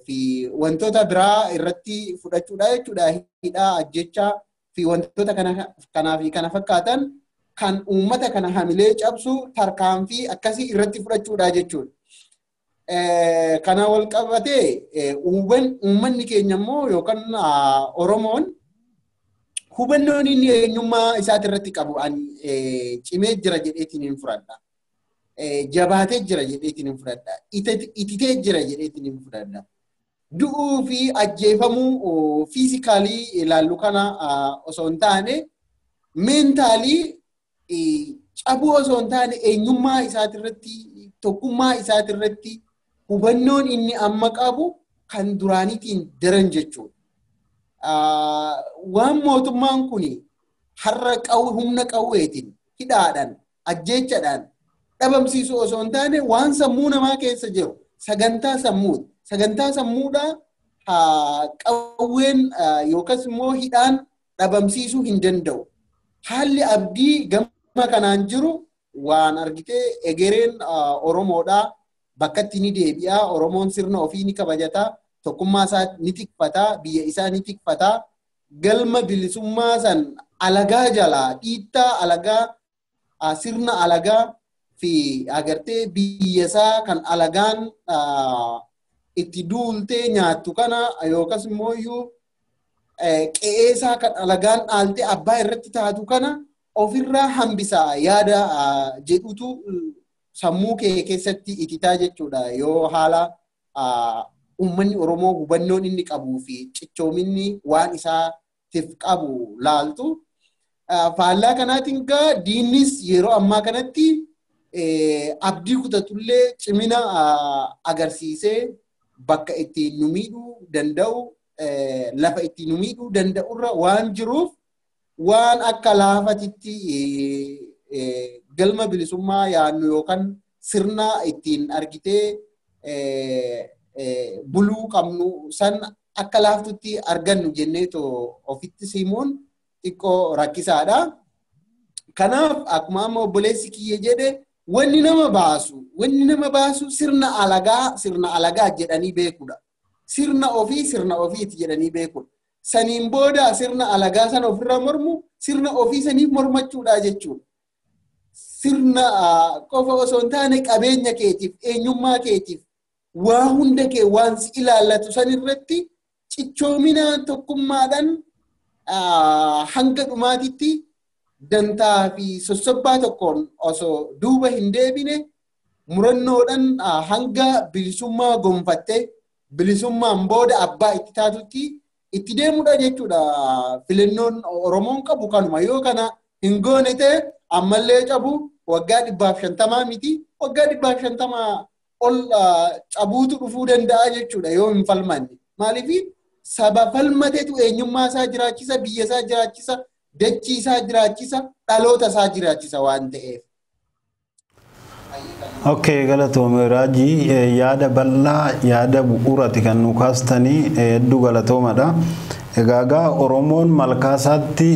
fi wantoota biraa irratti fudhachuudha jechuudha hidhaa ajjechaa fi wantoota kanaa fi kana fakkaatan kan uummata kana hamilee cabsu tarkaanfii akkasii irratti fudhachuudha jechuudha. Kana wal qabatee uummanni keenya immoo yookaan Oromoon hubannoon inni eenyummaa isaati irratti qabu cimee jira jedheetiin hin fudhadha. Jabaatee jira jedheetiin hin fudhadha. Ititee jira jedheetiin hin fudhadha. Du'uu fi ajjeefamuu fiizikaalii ilaallu kana osoo hin taane meentaalii cabuu osoo hin taane eenyummaa isaati irratti tokkummaa isaati irratti hubannoon inni amma qabu kan duraaniitiin daran jechuudha. Waan mootummaan kun har'a humna qawweetiin hidhaadhaan ajjeechadhaan dhabamsiisu osoo hin taane waan sammuu namaa keessa jiru sagantaa sammuuti. Sagantaa sammuudhaa qawween yookas immoo hidhaan dhabamsiisuu hin danda'u. Haalli abdii gama kanaan jiru waan argitee egereen Oromoodhaa bakka itti ni deebi'a. Oromoon sirna ofii ni kabajataa. Tokkummaa isaa ni tikfataa. Biyya isaa ni tikfataa. Galma bilisummaa san alagaa jalaa dhiittaa alagaa sirna alagaa fi agartee biyya isaa kan alagaan itti duultee nyaattu kana yookas immoo iyyuu qe'ee isaa kan alagaan dhaaltee abbaa irratti taatu kana ofirraa hambisaa yaada jedhutu sammuu kee keessatti ititaa jechuudha. Yoo haala uummanni Oromoo hubannoon inni qabuu fi cichoominni waan isaatiif qabu laaltu. Faallaa kanaatiin gaa diinnis yeroo ammaa kanatti abdii kutatullee cimina agarsiisee bakka ittiin nu miidhuu danda'u lafa ittiin nu miidhuu danda'urra waan jiruuf waan akka laafatitti galma bilisummaa yaannu yookaan sirna ittiin argitee buluu qabnu san akka laaftutti argannu jenneeto ofitti simuun xiqqoo rakkisaadha. Kanaaf akkuma amma obboleessi kiyya jedhe wanni nama baasu sirna alagaa jedhanii beekudha. Sirna ofiiti jedhanii beekudha. Saniin booda sirna alagaa sana ofirra mormu sirna ofii saniif mormachuudha jechuudha. Sirna qofa osoo hin taane qabeenya keetiif eenyummaa keetiif waa hunda kee waan si ilaallatu san irratti cichoominaan tokkummaadhaan hanga dhumaatitti dantaa fi sossobbaa tokkoon osoo duuba hin deebine murannoodhaan hanga bilisummaa gonfattee bilisummaan booda abbaa itti taatutti itti deemudha jechuudha. Filannoon Oromoon qabu kanuma yoo kana hin goone ta'e ammallee cabu waggaa 150 miti waggaa 150 ol cabuutu dhufuu danda'a jechuudha yoo hin falmanne. Maaliif saba falmateetu eenyummaa isaa jiraachisa, biyya isaa jiraachisa, dachii isaa jiraachisa, dhaloota isaa jiraachisa waan ta'eef. Okay, galatoome Raajii yaada bal'aa yaada bu'uuraati kan nu kaastanii hedduu galatoomadha. Egaa Oromoon malkaa isaatti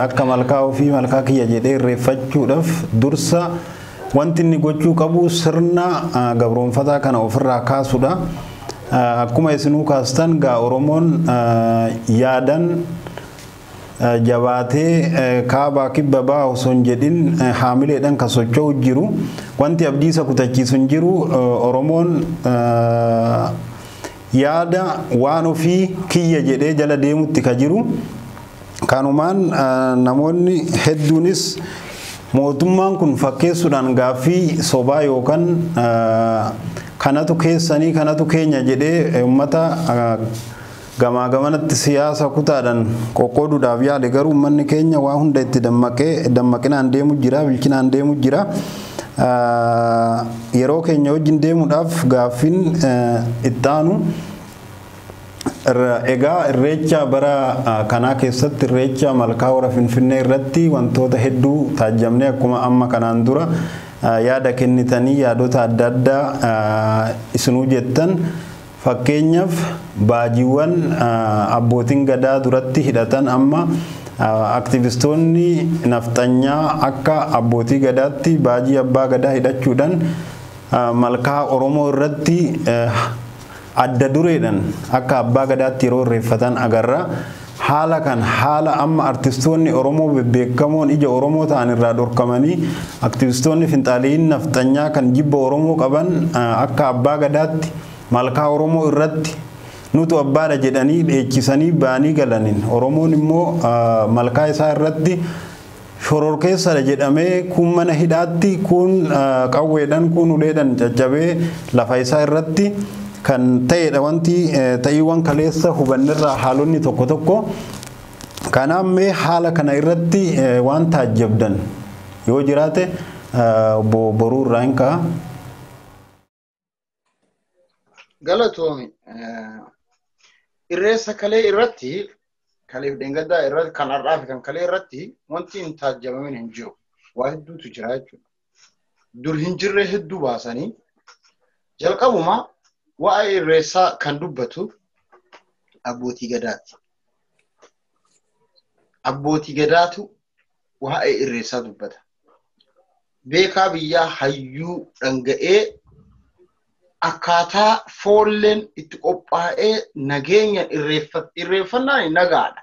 akka malkaa ofii malkaa kiyya jedhee irreeffachuudhaaf dursa wanti inni gochuu qabu sirna gabroonfataa kana ofirraa kaasudha. Akkuma isinuu kaastan gaa Oromoon yaadan jabaatee kaabaa kibba ba'aa osoo hin jedhin haamileedhaan kan socho'u jiru. Wanti abdii isa kutachiisu hin jiru. Oromoon yaada waan ofii kiyya jedhee jala deemutti ka jiru. Kanumaan namoonni hedduunis mootummaan kun fakkeessuudhaan gaaffii sobaa yookaan kanatu keessanii kanatu keenya jedhee uummata gamaa gamanatti siyaasa kutaadhaan qoqqooduudhaaf yaale garuu uummanni keenya waa hunda itti dammaqinaan deemu jira, bilchinaan deemu jira. Yeroo keenya wajjin deemuudhaaf gaaffiin ittaanu egaa irreecha bara kanaa keessatti irreecha malkaa hora Finfinnee irratti wantoota hedduu taajjabnee akkuma amma kanaan dura yaada kennitanii yaadota adda addaa isinuu jettan. Fakkeenyaaf baajiiwwan abbootiin gadaa duratti hidhatan amma aktivistoonni nafxanyaa akka abbootii gadaatti baajii abbaa gadaa hidhachuudhaan malkaa Oromoo irratti adda dureedhaan akka abbaa gadaatti yeroo irreeffatan agarra. Haala kan haala amma artistoonni Oromoo bebbeekamoon ija Oromoo ta'an irraa dhorkamanii aktivistoonni finxaaliin nafxanyaa kan jibba Oromoo qaban akka abbaa gadaatti malkaa Oromoo irratti nutu abbaadha jedhanii dheechisanii baanii galaniin Oromoon immoo malkaa isaa irratti shororkeessadha jedhamee kun mana hidhaatti kun qawweedhaan kun uleedhaan caccabee lafa isaa irratti kan ta'edha wanti ta'iiwwan kaleessa hubannerraa haalonni tokko tokko. Kanaaf mee haala kana irratti waan taajjabdan yoo jiraate boruu irraa hin ka'a. Galatoomi irreessa kalee irratti kaleef deengaddaa irratti kan har'aa fi kan kalee irratti wanti hin taajjabamin hin jiru. Waa hedduutu jira jechuudha. Dur hin jirre hedduu baasanii jalqabuma waa'ee irreessaa kan dubbatu abbootii gadaati. Abbootii gadaatu waa'ee irreessaa dubbata. Beekaa biyyaa hayyuu dhanga'ee akkaataa foolleen itti qophaa'ee nageenya irreeffannaan nagaadha.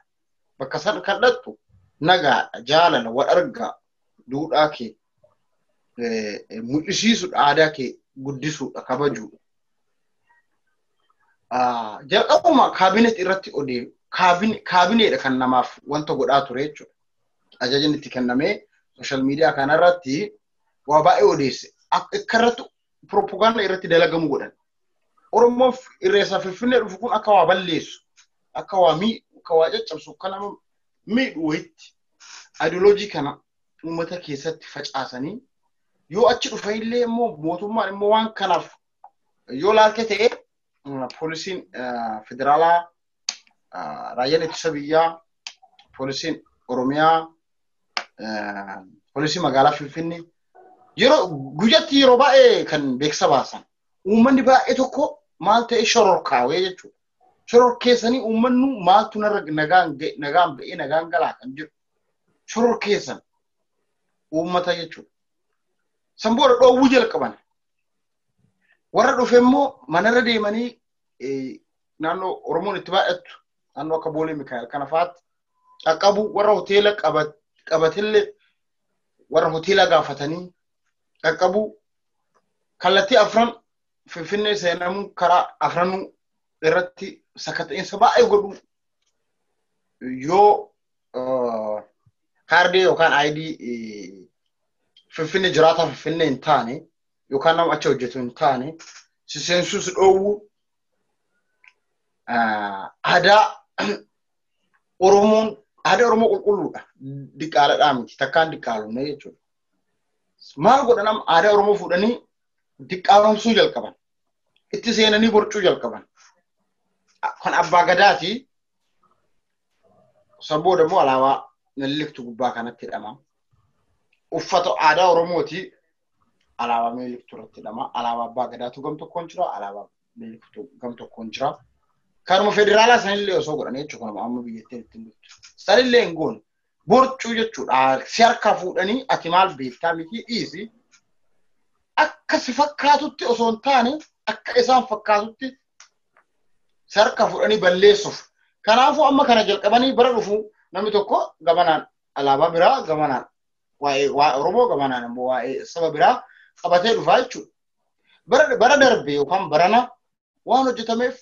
Bakka san kadhattu nagaadha, jaalala, wal argaa, duudhaa kee mul'isiisuudha, aadaa kee guddisuudha, kabajuudha. Jalqabuma kaabineet irratti kaabineedha kan namaaf wanta godhaa ture jechuudha. Ajajni itti kennamee sooshaal miidiyaa kanarratti waa baay'ee odeesse. Akka irratti propaganda irratti dalagamu godhan. Oromoon irreessaa Finfinnee dhufu kun akka waa balleessu, akka waa caccabsu, kana miidhu wayitti ideoloojii kana uummata keessatti facaasanii yoo achi dhufa illee immoo mootummaan immoo waan kanaaf yoo laalke ta'e poolisiin federaalaa, raayyaan ittisa biyyaa, poolisiin Oromiyaa, poolisiin magaalaa Finfinnee yeroo guyyatti yeroo baay'ee kan beeksisa baasan uummanni baay'ee tokko maal ta'e shororkaawee jechuudha. Shororkeessanii uummannu maaltu nagaan ba'ee nagaan galaa kan jiru shororkeessan uummata jechuudha. San booda dhoowwuu jalqaban. Warra dhufe immoo manarra deemanii naannoo Oromoon itti baay'attu naannoo akka Boolee Mikaa'el kana fa'aatti qaqqabu warra hoteela qabatillee warra hoteela gaafatanii qaqqabu kallattii afran Finfinnee seenamu karaa afranuu irratti sakatta'insa baay'ee godhu yoo kaardii yookaan ID Finfinnee jiraata Finfinnee hin taane yookaan nama achi hojjetu hin taane seensuus dhoowwu aadaa Oromoon aadaa Oromoo qulqulluudha. Diqqaaladhaa miti takkaan diqqaalumne jechuudha. Maal godhanam aadaa Oromoo fuudhanii diqqaalomsuu jalqaban. Itti seenanii borcuu jalqaban. Kan abbaa gadaati sabooda immoo alaabaa Miniliktu gubbaa kanatti hidhama. Uffata aadaa Oromooti alaabaa Miniliktu irratti hidhama. Alaabaa abbaa gadaatu gam tokkoon jira. Alaabaa Miniliktu gam tokkoon jira. Kanuma federaalaa sanillee osoo godhanii jechuudha. Kun amma biyyattiin ittiin bulchu. Sanillee hin goone. Borcuu jechuudha. Si harkaa fuudhanii ati maal beektaa miti dhiisi. Akka si fakkaatutti osoo hin taane akka isaan fakkaatutti si harkaa fuudhanii balleessuuf. Kanaafuu amma kana jalqabanii bara dhufu namni tokko gamanaan alaabaa biraa gamanaan waa'ee Oromoo gamanaan immoo waa'ee saba biraa qabatee dhufaa jechuudha. Bara darbee yookaan barana waan hojjetameef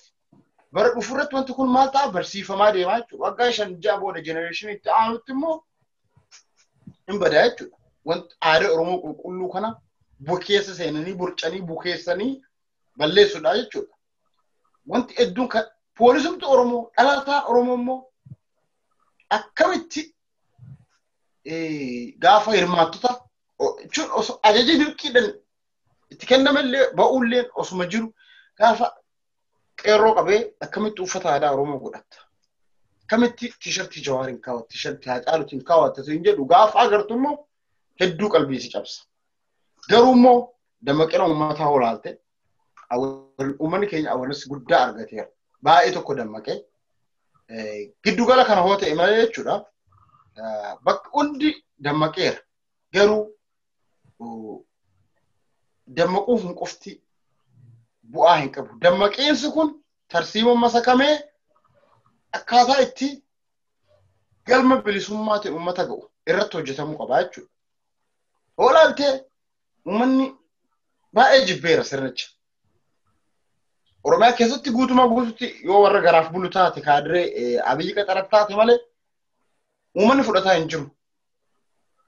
bara dhufu irratti wanti kun maal ta'a barsiifamaa deemaa jechuudha. Waggaa 5 booda jenereeshinii itti aanutti immoo hin badaa jechuudha. Wanti aadaa Oromoo qulqulluu kana bukeessa seenanii burcanii bukeessanii balleessuudha jechuudha. Wanti hedduun kan poolisumti Oromoo dhalataa Oromoo immoo akkamitti gaafa hirmaattota jechuun osoo ajaja dirqiidhaan itti kennamallee ba'uulleen osuma jiru gaafa qeerroo qabee akkamitti uffata aadaa Oromoo godhatta. Akkamitti tiishartii Jawaariin kaawwatta, tiishartii Haacaaluutiin kaawwatta siin jedhu gaafa agartu immoo hedduu qalbii si cabsa. Garuu immoo dammaqina uummataa olaalte uummanni keenya awareness guddaa argateera. Baay'ee tokko dammaqee giddugala kana hoo ta'e malee jechuudha. Bakka hundi dammaqeera. Garuu dammaquuf hin qofti bu'aa hin qabu. Dammaqeensi kun tarsiima masakamee akkaataa itti galma bilisummaatiin uummata ga'u irratti hojjetamuu qaba jechuudha. Olaaltee uummanni baay'ee jibbeera sirnicha. Oromiyaa keessatti guutumaa guututti yoo warra garaaf bulu taate kaadiree Abiyyi qaxarat taate malee uummanni fudhataa hin jiru.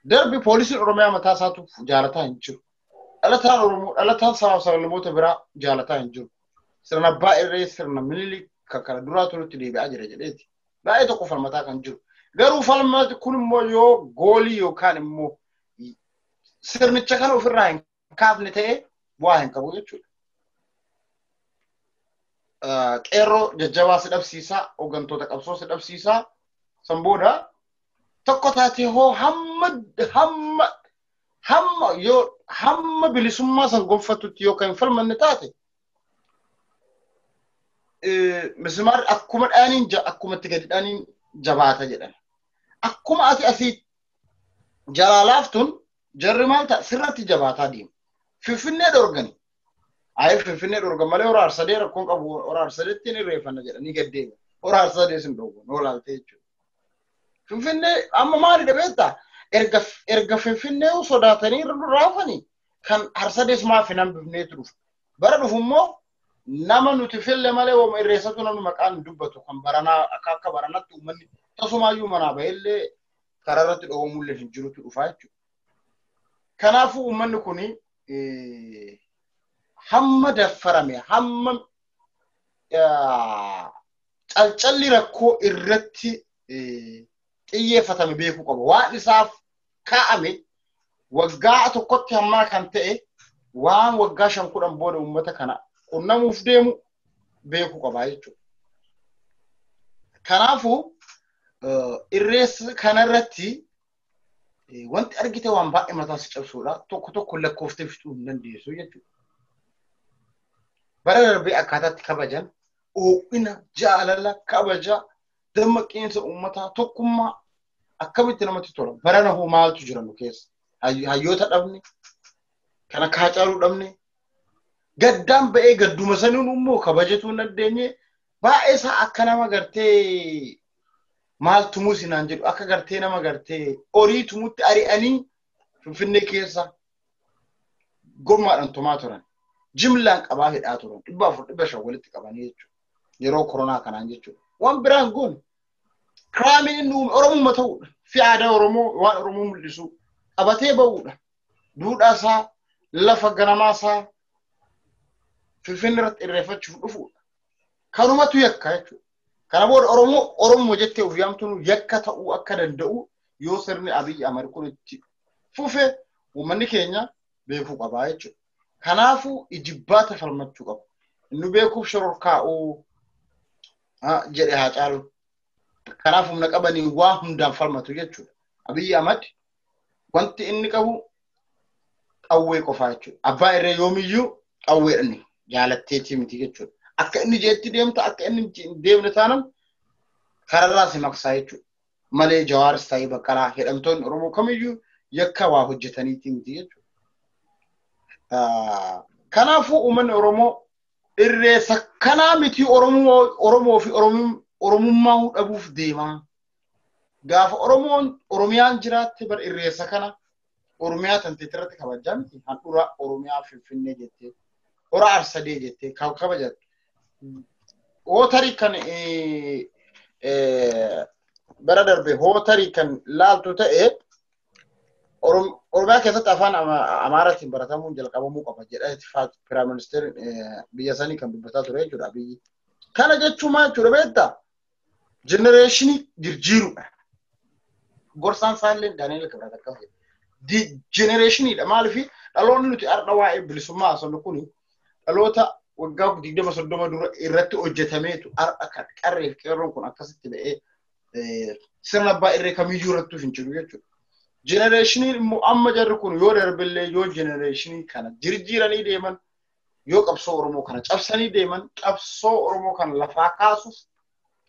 Darbi poolisiin Oromiyaa mataa isaatu jaalataa hin jiru. Dhalataan Oromoo dhalataan sablammoota biraa jaalataa hin jiru. Sirna baay'ee sirna Minilik kana duraa turutti deebi'aa jira jedheeti. Baay'ee tokko falmataa kan jiru. Garuu falmati kun immoo yoo goolii yookaan immoo sirnicha kana ofirraa hin kaafne ta'ee bu'aa hin qabu jechuudha. Qeerroo jajjabaa si dhabsiisaa, hooggantoota qabsoo si dhabsiisaa, san booda tokko taatee hoo hamma bilisummaa san gonfatutti yookaan falmanne taate mismaar akkuma dhaaniin akkuma itti gadi dhaaniin jabaata jedhan. Akkuma ati asii jalaalaaftuun jarri maal ta'a sirratti jabaataa deema. Finfinnee dhorgani. Ayi Finfinnee dhorgan malee hora arsadee rakkoon qabu hora arsadeetti ni reeffanna jedhanii gaddeema. Hora arsadee sin dhorgan olaaltee jechuudha. Finfinnee amma maali dhabeetta erga Finfinnee sodaatanii raafanii kan arsadees maaf hin hambifneetu dhufu. Bara dhufu immoo nama nuti fille malee wooma irreessatu namni maqaan dubbatu kan baranaa akka baranatti uummanni tasumaayyuu manaa bahillee karaa irratti dhoowwamullee hin jirutu dhufaa jechuudha. Kanaafuu uummanni kuni hamma daffarame hamma calcalli rakkoo irratti xiyyeeffatame beekuu qaba. Waan isaaf kaa'ame waggaa tokkotti hammaa kan ta'e waan waggaa 5 booda uummata kana qunnamuuf deemu beekuu qaba jechuudha. Kanaafuu irreessa kanarratti wanti argite waan baay'ee mataa si cabsuudha. Tokko lakkooftee fixuu hin dandeessu jechuudha. Bara darbee akkaataatti kabajan oo'ina jaalala kabaja dammaqinsa uummataa tokkummaa akkamitti namatti tola. Barana hoo maaltu jira nu keessa? Hayyoota dhabne kana Haacaaluu dhabne gaddaan ba'ee gadduma saniin immoo kabajatu hin dandeenye baay'ee isaa akka nama gartee maal tumuu sinaan jedhu akka gartee nama gartee horii tumutti ari'anii Finfinnee keessa gommaadhaan tumaa turan. Jimlaan qabaa hidhaa turan. 400 walitti qabanii jechuudha. Yeroo koronaa kanaan jechuudha. Waan biraan goone kiraamiin inni uume Oromummaa ta'uudha. Fi aadaa Oromoo waan Oromoo mul'isu qabatee ba'uudha. Duudhaa isaa lafa ganamaa isaa Finfinnee irratti irreeffachuuf dhufuudha. Kanumatu yakka jechuudha. Kana booda Oromoo jettee of yaamtuun yakka ta'uu akka danda'u yoo sirni Abiy Ahmed kun itti fufe uummanni keenya beekuu qaba jechuudha. Kanaafuu ijibbaata falmachuu qaba. Inni beekuuf shororkaa'uu jedhe haa caalu. Kanaaf humna qabanii waa hundaan falmatu jechuudha. Abiy Ahmed wanti inni qabu qawwee qofaa jechuudha. Abbaa irree yoomiyyuu qawweedhaan jaalatteetii miti jechuudha. Akka inni jeetti deemtu akka inni deemne taanaan kararraa si maksaa jechuudha. Malee Jawaaris ta'ee Baqqalaa jedhamtoonni Oromoo kamiyyuu yakka waa hojjetaniitii miti jechuudha. Kanaafuu uummanni Oromoo irreessa kanaa miti Oromoo fi Oromummaa dhabuuf deemaa. Gaafa Oromiyaan jiraatte bar irreessa kana Oromiyaa tantee irratti kabajaa miti. Handhuura Oromiyaa Finfinnee jettee hora Arsadee jettee kabajatu. Hootarii kan bara darbe hootarii kan laaltu ta'ee Oromiyaa keessatti afaan Amaaraatiin baratamuun jalqabamuu qaba jedha Piraayim Ministeerri biyya sanii kan dubbataa ture jechuudha biyyi. Kana jechuun maal jechuudha beektaa? Jenereeshinii jijjiiruudha. Gorsaan isaallee Daani'eel Kibrat akkas jedhe. Jenereeshiniidha maaliif dhaloonni nuti har'a waa'ee bilisummaa haasofnu kun dhaloota waggaa 20-30 dura irratti hojjetameetu har'a kan qarreef qeerroon kun akkasitti ba'ee sirna abbaa irree kamiyyuu irratti hin jiru jechuudha. Jenereeshiniin immoo amma jarri kun yoo darbillee yoo jenereeshinii kana jijjiiranii deeman yoo qabsoo Oromoo kana cabsanii deeman qabsoo Oromoo kana lafaa kaasuuf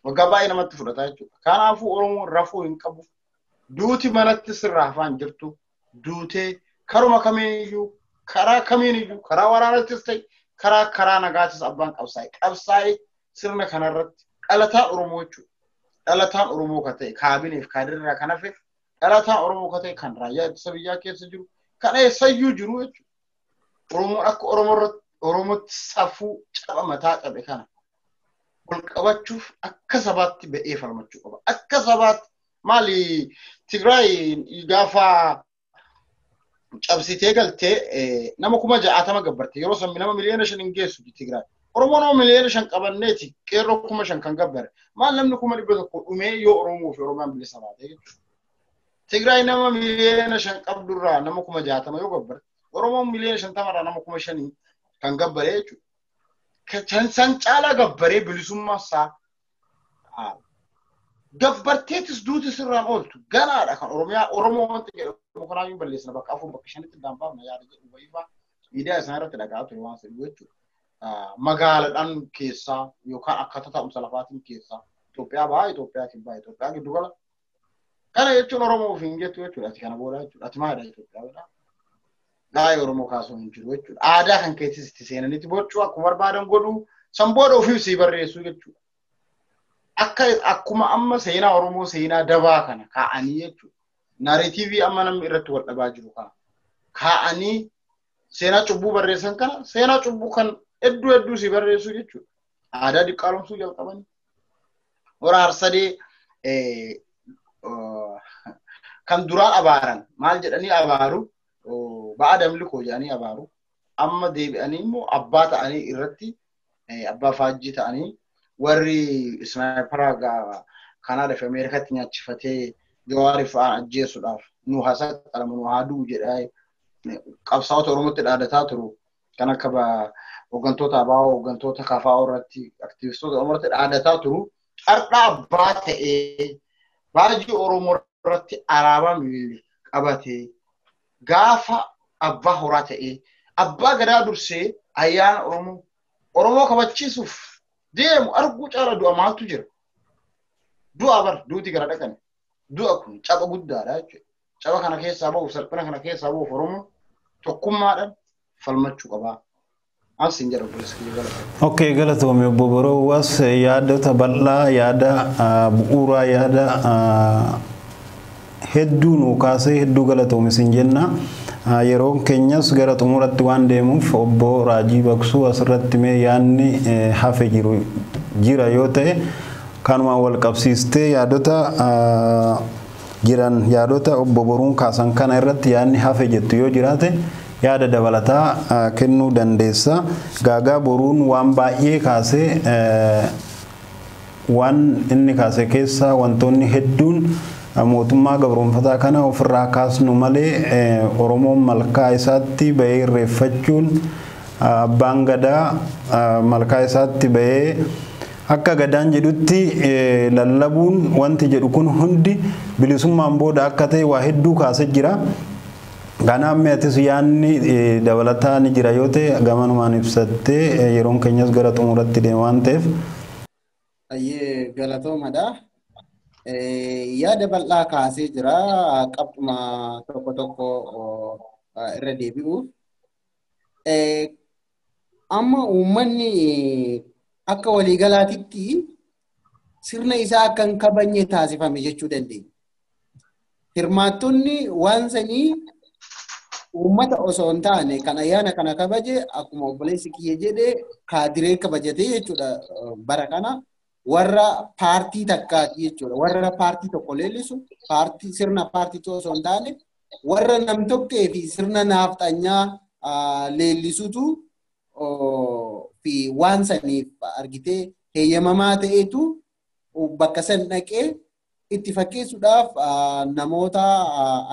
waggaa baay'ee namatti fudhata jechuudha. Kanaafuu Oromoon rafuu hin qabu. Duuti manatti sirraa hafaan jirtu duutee karuma kamiiniyyuu karaa waraanattis ta'e karaa nagaatis abbaan qabsaa'e sirna kanarratti dhalataan Oromoo jechuudha. Dhalataan Oromoo kan ta'e kaabineef kaadirraa kan hafe dhalataan Oromoo kan ta'e kan raayyaa ittisa biyyaa keessa jiru kan eessayyuu jiru jechuudha. Oromoon akka Oromootti safuu caba mataa qabe kana wal qabachuuf akka sabaatti ba'ee falmachuu qaba. Akka sabaatti maali Tigraay gaafa cabsitee galtee nama 60 gabbarte yeroo san nama miliyoona 5 geessu Tigraay. Oromoo nama miliyoona 5 qabanneeti qeerroo 5,000 kan gabbare. Maal namni 100,000 dhumee yoo Oromoo fi Oromaan bilisa baate jechuudha. Tigraay nama miliyoona 5 qabdurraa nama 60 yoo gabbare. Oromoon miliyoona 50 irraa nama 5,000 kan gabbare jechuudha. Kan san caalaa gabbaree bilisummaa isaa gabbarteetis duuti sirraan ooltu ganaadha kan Oromoo wanti jedhamu kanaayyuu balleessina bakka afur bakka shanitti daanbaafna yaada jedhu wayiifaa miidiyaa isaan irratti dhagaa ture waan sadii jechuudha. Magaalaadhaan keessaa yookaan akkaataa taa'umsa lafaatiin keessaa Itoophiyaa bahaa Itoophiyaa kibbaa Itoophiyaa giddu gala. Kana jechuun Oromoo ofiin jettu jechuudha. Ati kana booda jechuudha. Ati maadha Itoophiyaa dhaayee Oromoo kaasuu hin jiru jechuudha. Aadaa kan keessatti itti seenanitti boccuu akkuma barbaadan godhuu san booda ofiif sii barreessuu jechuudha. Akkuma amma seenaa Oromoo seenaa dabaa kana kaa'anii jechuudha. Naareetiivii amma namni irratti wal dhabaa jiru kana kaa'anii seenaa cubbuu barreessan kana seenaa cubbuu kan hedduu sii barreessuu jechuudha. Aadaa diqqaalomsuu jalqabanii. Hora Arsadee kan duraan abaaran maal jedhanii abaaru ba'a damlikoo jedhanii abaaru amma deebi'anii immoo abbaa ta'anii irratti abbaa faajjii ta'anii warri Ismaa'iil Kanaada fi Ameerikaatti nyaachifatee Jawaariif ajjeesuudhaaf nu hasaaqalamu nu haaduu jedhaa qabsaa'ota Oromootti dhaadataa turu kan akka hooggantoota ABO hooggantoota KFO irratti aktivistoota Oromootti dhaadataa turu har'a abbaa ta'ee baajii Oromoo irratti alaabaa miilli qabatee gaafa abbaa horaa ta'ee abbaa gadaa dursee ayyaana Oromoo kabachiisuuf deemu arguu caala du'a maaltu jira? Du'a bar duuti gara dhaqan. Du'a kun caba guddaadha jechuudha. Caba kana keessaa bahuuf salphina kana keessaa bahuuf Oromoo tokkummaadhaan falmachuu qaba. Ansin jedhu bilisii galata. Okay, galatoomii obbo Boroo was yaadota bal'aa yaada bu'uuraa yaada hedduu nu kaasee hedduu galatoomi sin jenna. Yeroon keenyas gara xumuratti waan deemuuf obbo Raajii Baqsuu asirratti mee yaanni hafe jira yoo ta'e kanuma wal qabsiistee yaadota jiran yaadota obbo Boruun kaasan kana irratti yaanni hafe jettu yoo jiraate yaada dabalataa kennuu dandeessa. Gaagaa Boruun waan baay'ee kaasee waan inni kaase keessa wantoonni hedduun mootummaa gabroonfataa kana ofirraa kaasnu malee Oromoon malkaa isaatti bahee irreeffachuun abbaan gadaa malkaa isaatti bahee akka gadaan jedhutti lallabuun wanti jedhu kun hundi bilisummaan booda akka ta'e waa hedduu kaasee jira. Kanaaf meetis yaanni dabalataa ni jira yoo ta'e gamanumaan ibsattee yeroon keenyas gara xumuratti deema waan ta'eef. Ayyee galatoomadha. Yaada bal'aa kaasee jira qabxuma tokko tokko irra deebi'uuf. Amma uummanni akka waliigalaatitti sirna isaa akka hin kabajne taasifame jechuu dandeenya. Hirmaattonni waan sanii uummata osoo hin taane kan ayyaana kana kabaje akkuma obboleessi kiyya jedhe kaadiree kabajatee jechuudha bara kana. Warra paartii takkaati jechuudha. Warra paartii tokko leellisu, sirna paartii osoo hin taane, warra nam-tokkee fi sirna naafxanyaa leellisutu fi waan saniif argitee heeyyamamaa ta'etu bakka san dhaqee itti fakkeessuudhaaf namoota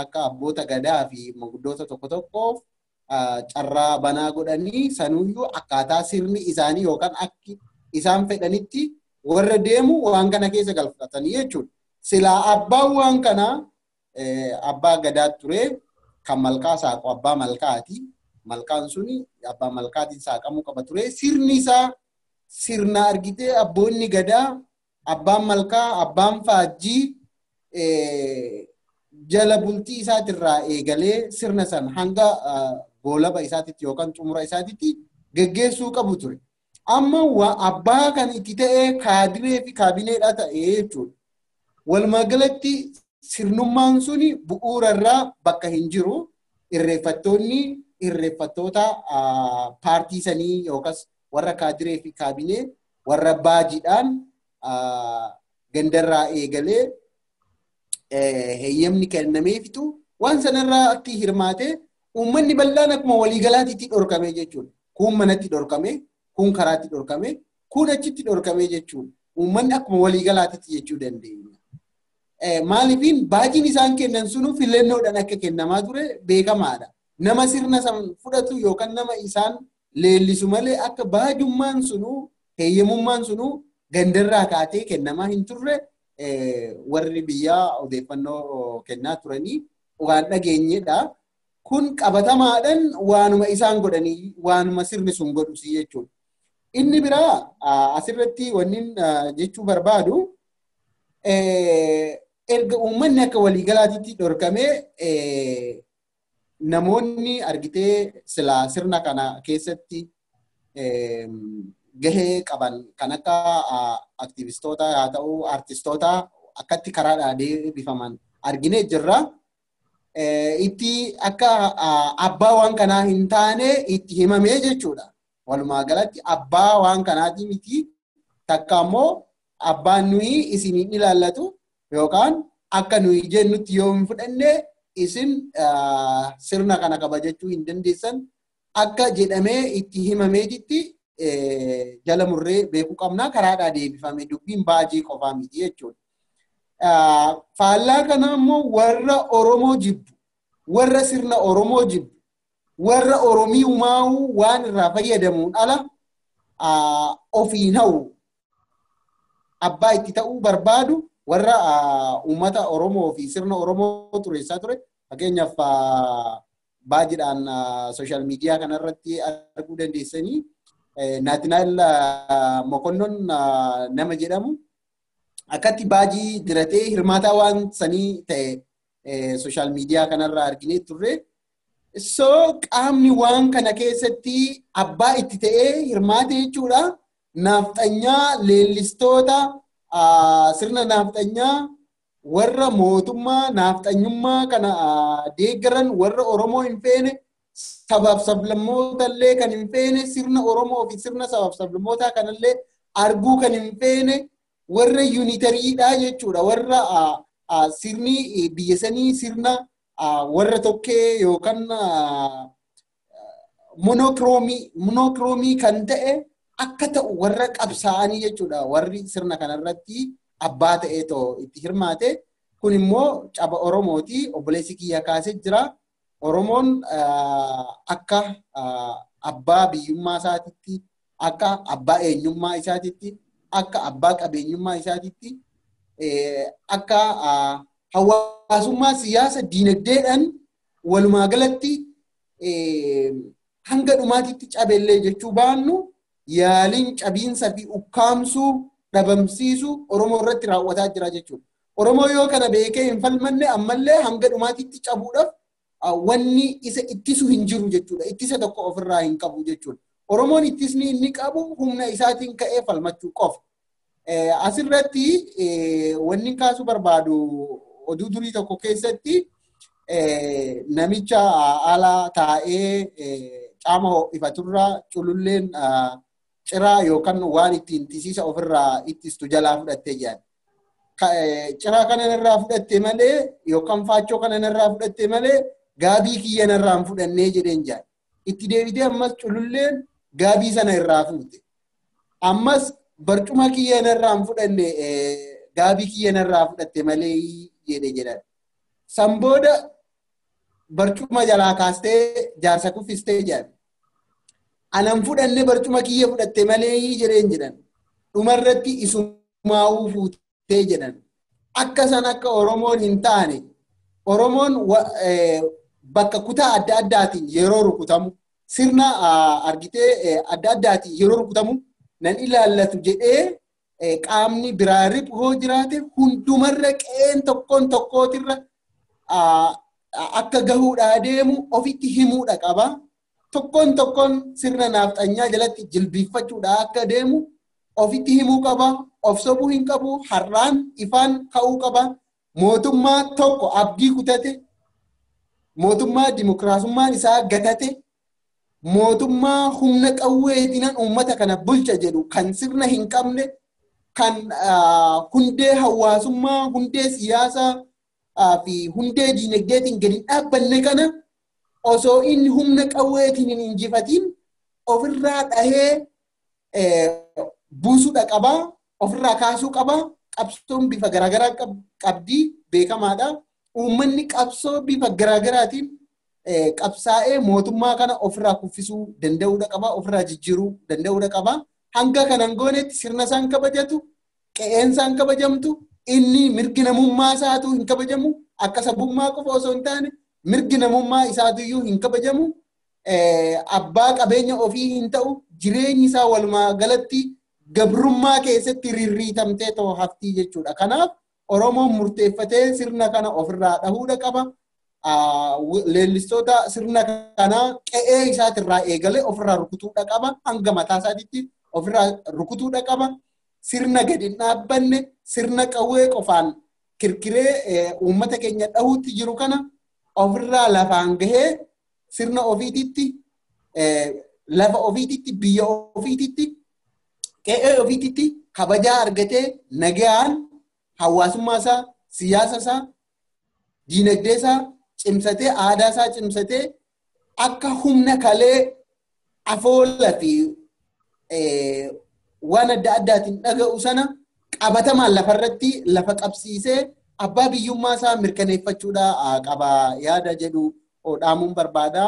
akka abboota gadaa fi manguddoota tokko tokkoof carraa banaa godhanii sanuyyuu akkaataa sirni isaanii yookaan akki isaan fedhanitti warra deemu waan kana keessa galfatanii jechuudha. Silaa abbaan waan kanaa abbaa gadaa ture kan malkaa saaqu abbaa malkaati. Malkaan suni abbaa malkaatiin saaqamuu qaba ture. Sirni isaa sirna argitee abboonni gadaa abbaan malkaa abbaan faajjii jala bultii isaatirraa eegalee sirna san hanga goolaba isaatitti yookaan xumura isaatitti geggeessuu qabu ture. Amma abbaa kan itti ta'ee kaadiree fi kaabineedha ta'ee jechuudha. Walumaa galatti sirnummaan suni bu'uurarraa bakka hin jiru. Irreeffattoota paartii sanii yookas warra kaadiree fi kaabinee warra baajiidhaan gandarraa eegalee heeyyamni kennameefitu waan sanarraa itti hirmaate uummanni bal'aan akkuma waliigalaatiitti dhorkame jechuudha. Kun manatti dhorkame. Kun karaatti dhorkame, kun achitti dhorkame jechuudha. Uummanni akkuma waliigalaatitti jechuu dandeenya. Maaliifin baajiin isaan kennan sunu filannoodhaan akka kennamaa ture beekamaadha. Nama sirna san fudhatu yookaan nama isaan leellisu malee akka baajummaan sunu heeyyamummaan sunu gandarraa kaatee kennamaa hin turre warri biyyaa odeeffannoo kennaa turanii waan dhageenyedha. Kun qabatamaadhaan waanuma isaan godhanii waanuma sirni sun godhusi jechuudha. Inni biraa asirratti wannin jechuu barbaadu erga uummanni akka waliigalaatitti dhorkamee namoonni argitee silaa sirna kana keessatti gahee qaban kan akka aktivistoota haa ta'u artistoota akkatti karaadhaa deebifaman arginee jirra. Itti akka abbaa waan kanaa hin taane itti himamee jechuudha. Walumaa galatti abbaa waan kanaatii miti takka ammoo abbaan nuyi isiniin ilaallatu yookaan akka nuyi jennutti yoo hin fudhanne isin sirna kana kabajachuu hin dandeessan akka jedhamee itti himameetitti jala murree beekuu qabna karaadhaa deebifame dubbiin baajii qofaa miti jechuudha. Faallaa kana ammoo warra Oromoo jibbu, warra sirna Oromoo jibbu, warra Oromii uumaawu waan irraa fayyadamuun ala ofiin hawwu abbaa itti ta'uu barbaadu warra uummata Oromoo fi sirna Oromoo tureessaa ture. Fakkeenyaaf baajiidhaan sooshaal miidiyaa kanarratti arguu dandeessanii Naatinaal Mokonnon nama jedhamu akkatti baajii diratee hirmaataa waan sanii ta'e sooshaal miidiyaa kanarraa arginee turre. So qaamni waan kana keessatti abbaa itti ta'ee hirmaate jechuudha. Naafxanyaa leellistoota sirna naafxanyaa warra mootummaa naafxanyummaa kana deeggaran warra Oromoo hin feene sabaaf sablammoota illee kan hin feene sirna Oromoo fi sirna sabaaf sablammootaa kanallee arguu kan hin feene warra yuunitariidha jechuudha. Warra sirni biyya sanii sirna warra tokkee yookaan monokroomii kan ta'e akka ta'u warra qabsaa'anii jechuudha warri sirna kanarratti abbaa ta'ee too itti hirmaate kun immoo caba Oromooti obboleessi kiyya kaasee jira Oromoon akka abbaa biyyummaa isaatitti akka abbaa eenyummaa isaatitti akka abbaa qabeenyummaa isaatitti akka hawaasummaa siyaasa diinagdeedhaan walumaa galatti hanga dhumaatitti cabeellee jechuu baannu yaaliin cabiinsa fi ukkaamsuu dhabamsiisuu Oromoo irratti raawwataa jira jechuudha. Oromoo yoo kana beekee hin falmanne ammallee hanga dhumaatitti cabuudhaaf wanni isa ittisu hin jiru jechuudha. Ittisa tokko ofirraa hin qabu jechuudha. Oromoon ittisni inni qabu humna isaatiin ka'ee falmachuu qofa. Asirratti wanni kaasuu barbaadu oduu durii tokko keessatti namicha ala taa'ee caama ho'ifaturraa cululleen ciraa yookaan waan ittiin tisiisa ofirraa ittistu jalaa fudhattee jedhan. Ciraa kana irraa fudhatte malee yookaan faachoo kana irraa fudhatte malee gaabii kiyya irraa hin fudhannee jedheen jedhan. Itti deebitee ammas cululleen gaabii sana irraa fuute. Ammas barcuma kiyya irraa hin fudhanne gaabii kiyya irraa fudhatte malee jedhe jedhan. San booda barcuma jalaa kaastee jaarsa kuffistee jedhan. Anan fudhanne barcuma kiyya fudhatte malee jedheen jedhan. Dhumarratti isumaa'uu fuutee jedhan. Akka san akka Oromoon hin taane Oromoon bakka kutaa adda addaatiin yeroo rukutamu sirna argitee adda addaatiin yeroo rukutamu nan ilaallatu jedhee qaamni biraa riphu hoo jiraate hundumarra qeen tokkoon tokkootirra akka gahuudhaa deemu ofitti himuudha qaba. Tokkoon sirna naafxanyaa jalatti jilbiiffachuudhaa akka deemu ofitti himuu qaba. Of sobuu hin qabu. Har'aan ifaan ka'uu qaba. Mootummaa tokko abdii kutate. Mootummaa dimokiraasummaan isaa gatate. Mootummaa humna qawweetinan uummata kana bulcha jedhu kan sirna hin qabne kan hundee hawaasummaa, hundee siyaasaa fi hundee diinagdeetiin gadi dhaabbanne kana osoo inni humna qawweetiin hin injifatiin ofirraa dhahee buusuudha qaba, ofirraa kaasuu qaba. Qabsoon bifa garaagaraa qabdii beekamaadha. Uummanni qabsoo bifa garaagaraatiin qabsaa'ee mootummaa kana ofirraa kuffisuu danda'uudha qaba, ofirraa jijjiiruu danda'uudha qaba. Hanga kanan goonetti sirna isaan kabajatu, qe'een isaan kabajamtu, inni mirgi namummaa isaatu hin kabajamu, akka sabummaa qofa osoo hin taane mirgi namummaa isaatuyyuu hin kabajamu, abbaa qabeenya ofii hin ta'u, jireenyi isaa walumaa galatti gabrummaa keessatti rirriitamtee ta'u haftii jechuudha. Kanaaf Oromoon murteeffatee sirna kana ofirraa dhahuudha qaba. Leellistoota sirna kanaa qe'ee isaatirraa eegalee ofirraa rukutuudha qaba. Hanga mataa isaatiitti ofirraa rukutuudha qaba. Sirna gadi hin dhaabbanne, sirna qawwee qofaan kirkiree uummata keenya dhahuutti jiru kana ofirraa lafaan gahee sirna ofiititti, lafa ofiititti, biyya ofiititti, qe'ee ofiititti kabajaa argatee nagaan hawaasummaa isaa, siyaasa isaa, diinagdee isaa cimsatee, aadaa isaa cimsatee akka humna kalee afoola fi waan adda addaatiin dhaga'u sana qabatamaan lafarratti lafa qabsiisee abbaa biyyummaa isaa mirkaneeffachuudha qaba yaada jedhu dhaamuun barbaada.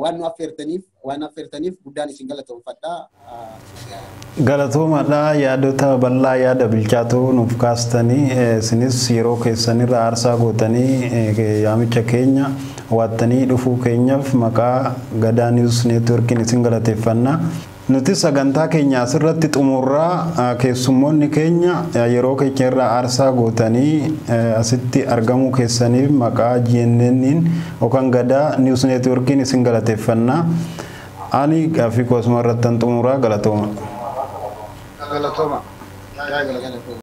Waan nu affeertaniif guddaan isin galatoomfadha. Galatoomadha yaadota bal'aa yaada bilchaatoo nuuf kaastanii isinis yeroo keessanirra aarsaa gootanii yaamicha keenya waattanii dhufuu keenyaaf maqaa Gadaa News Networkiin isin galateeffanna. Nuti sagantaa keenya asirratti xumurraa keessummoonni keenya yeroo keenyarraa aarsaa gootanii asitti argamuu keessaniif maqaa GNN'n yookaan Gadaa News Networkiin isin galateeffanna. Ani gaaffii kosuma irratti xumuraa galatooma.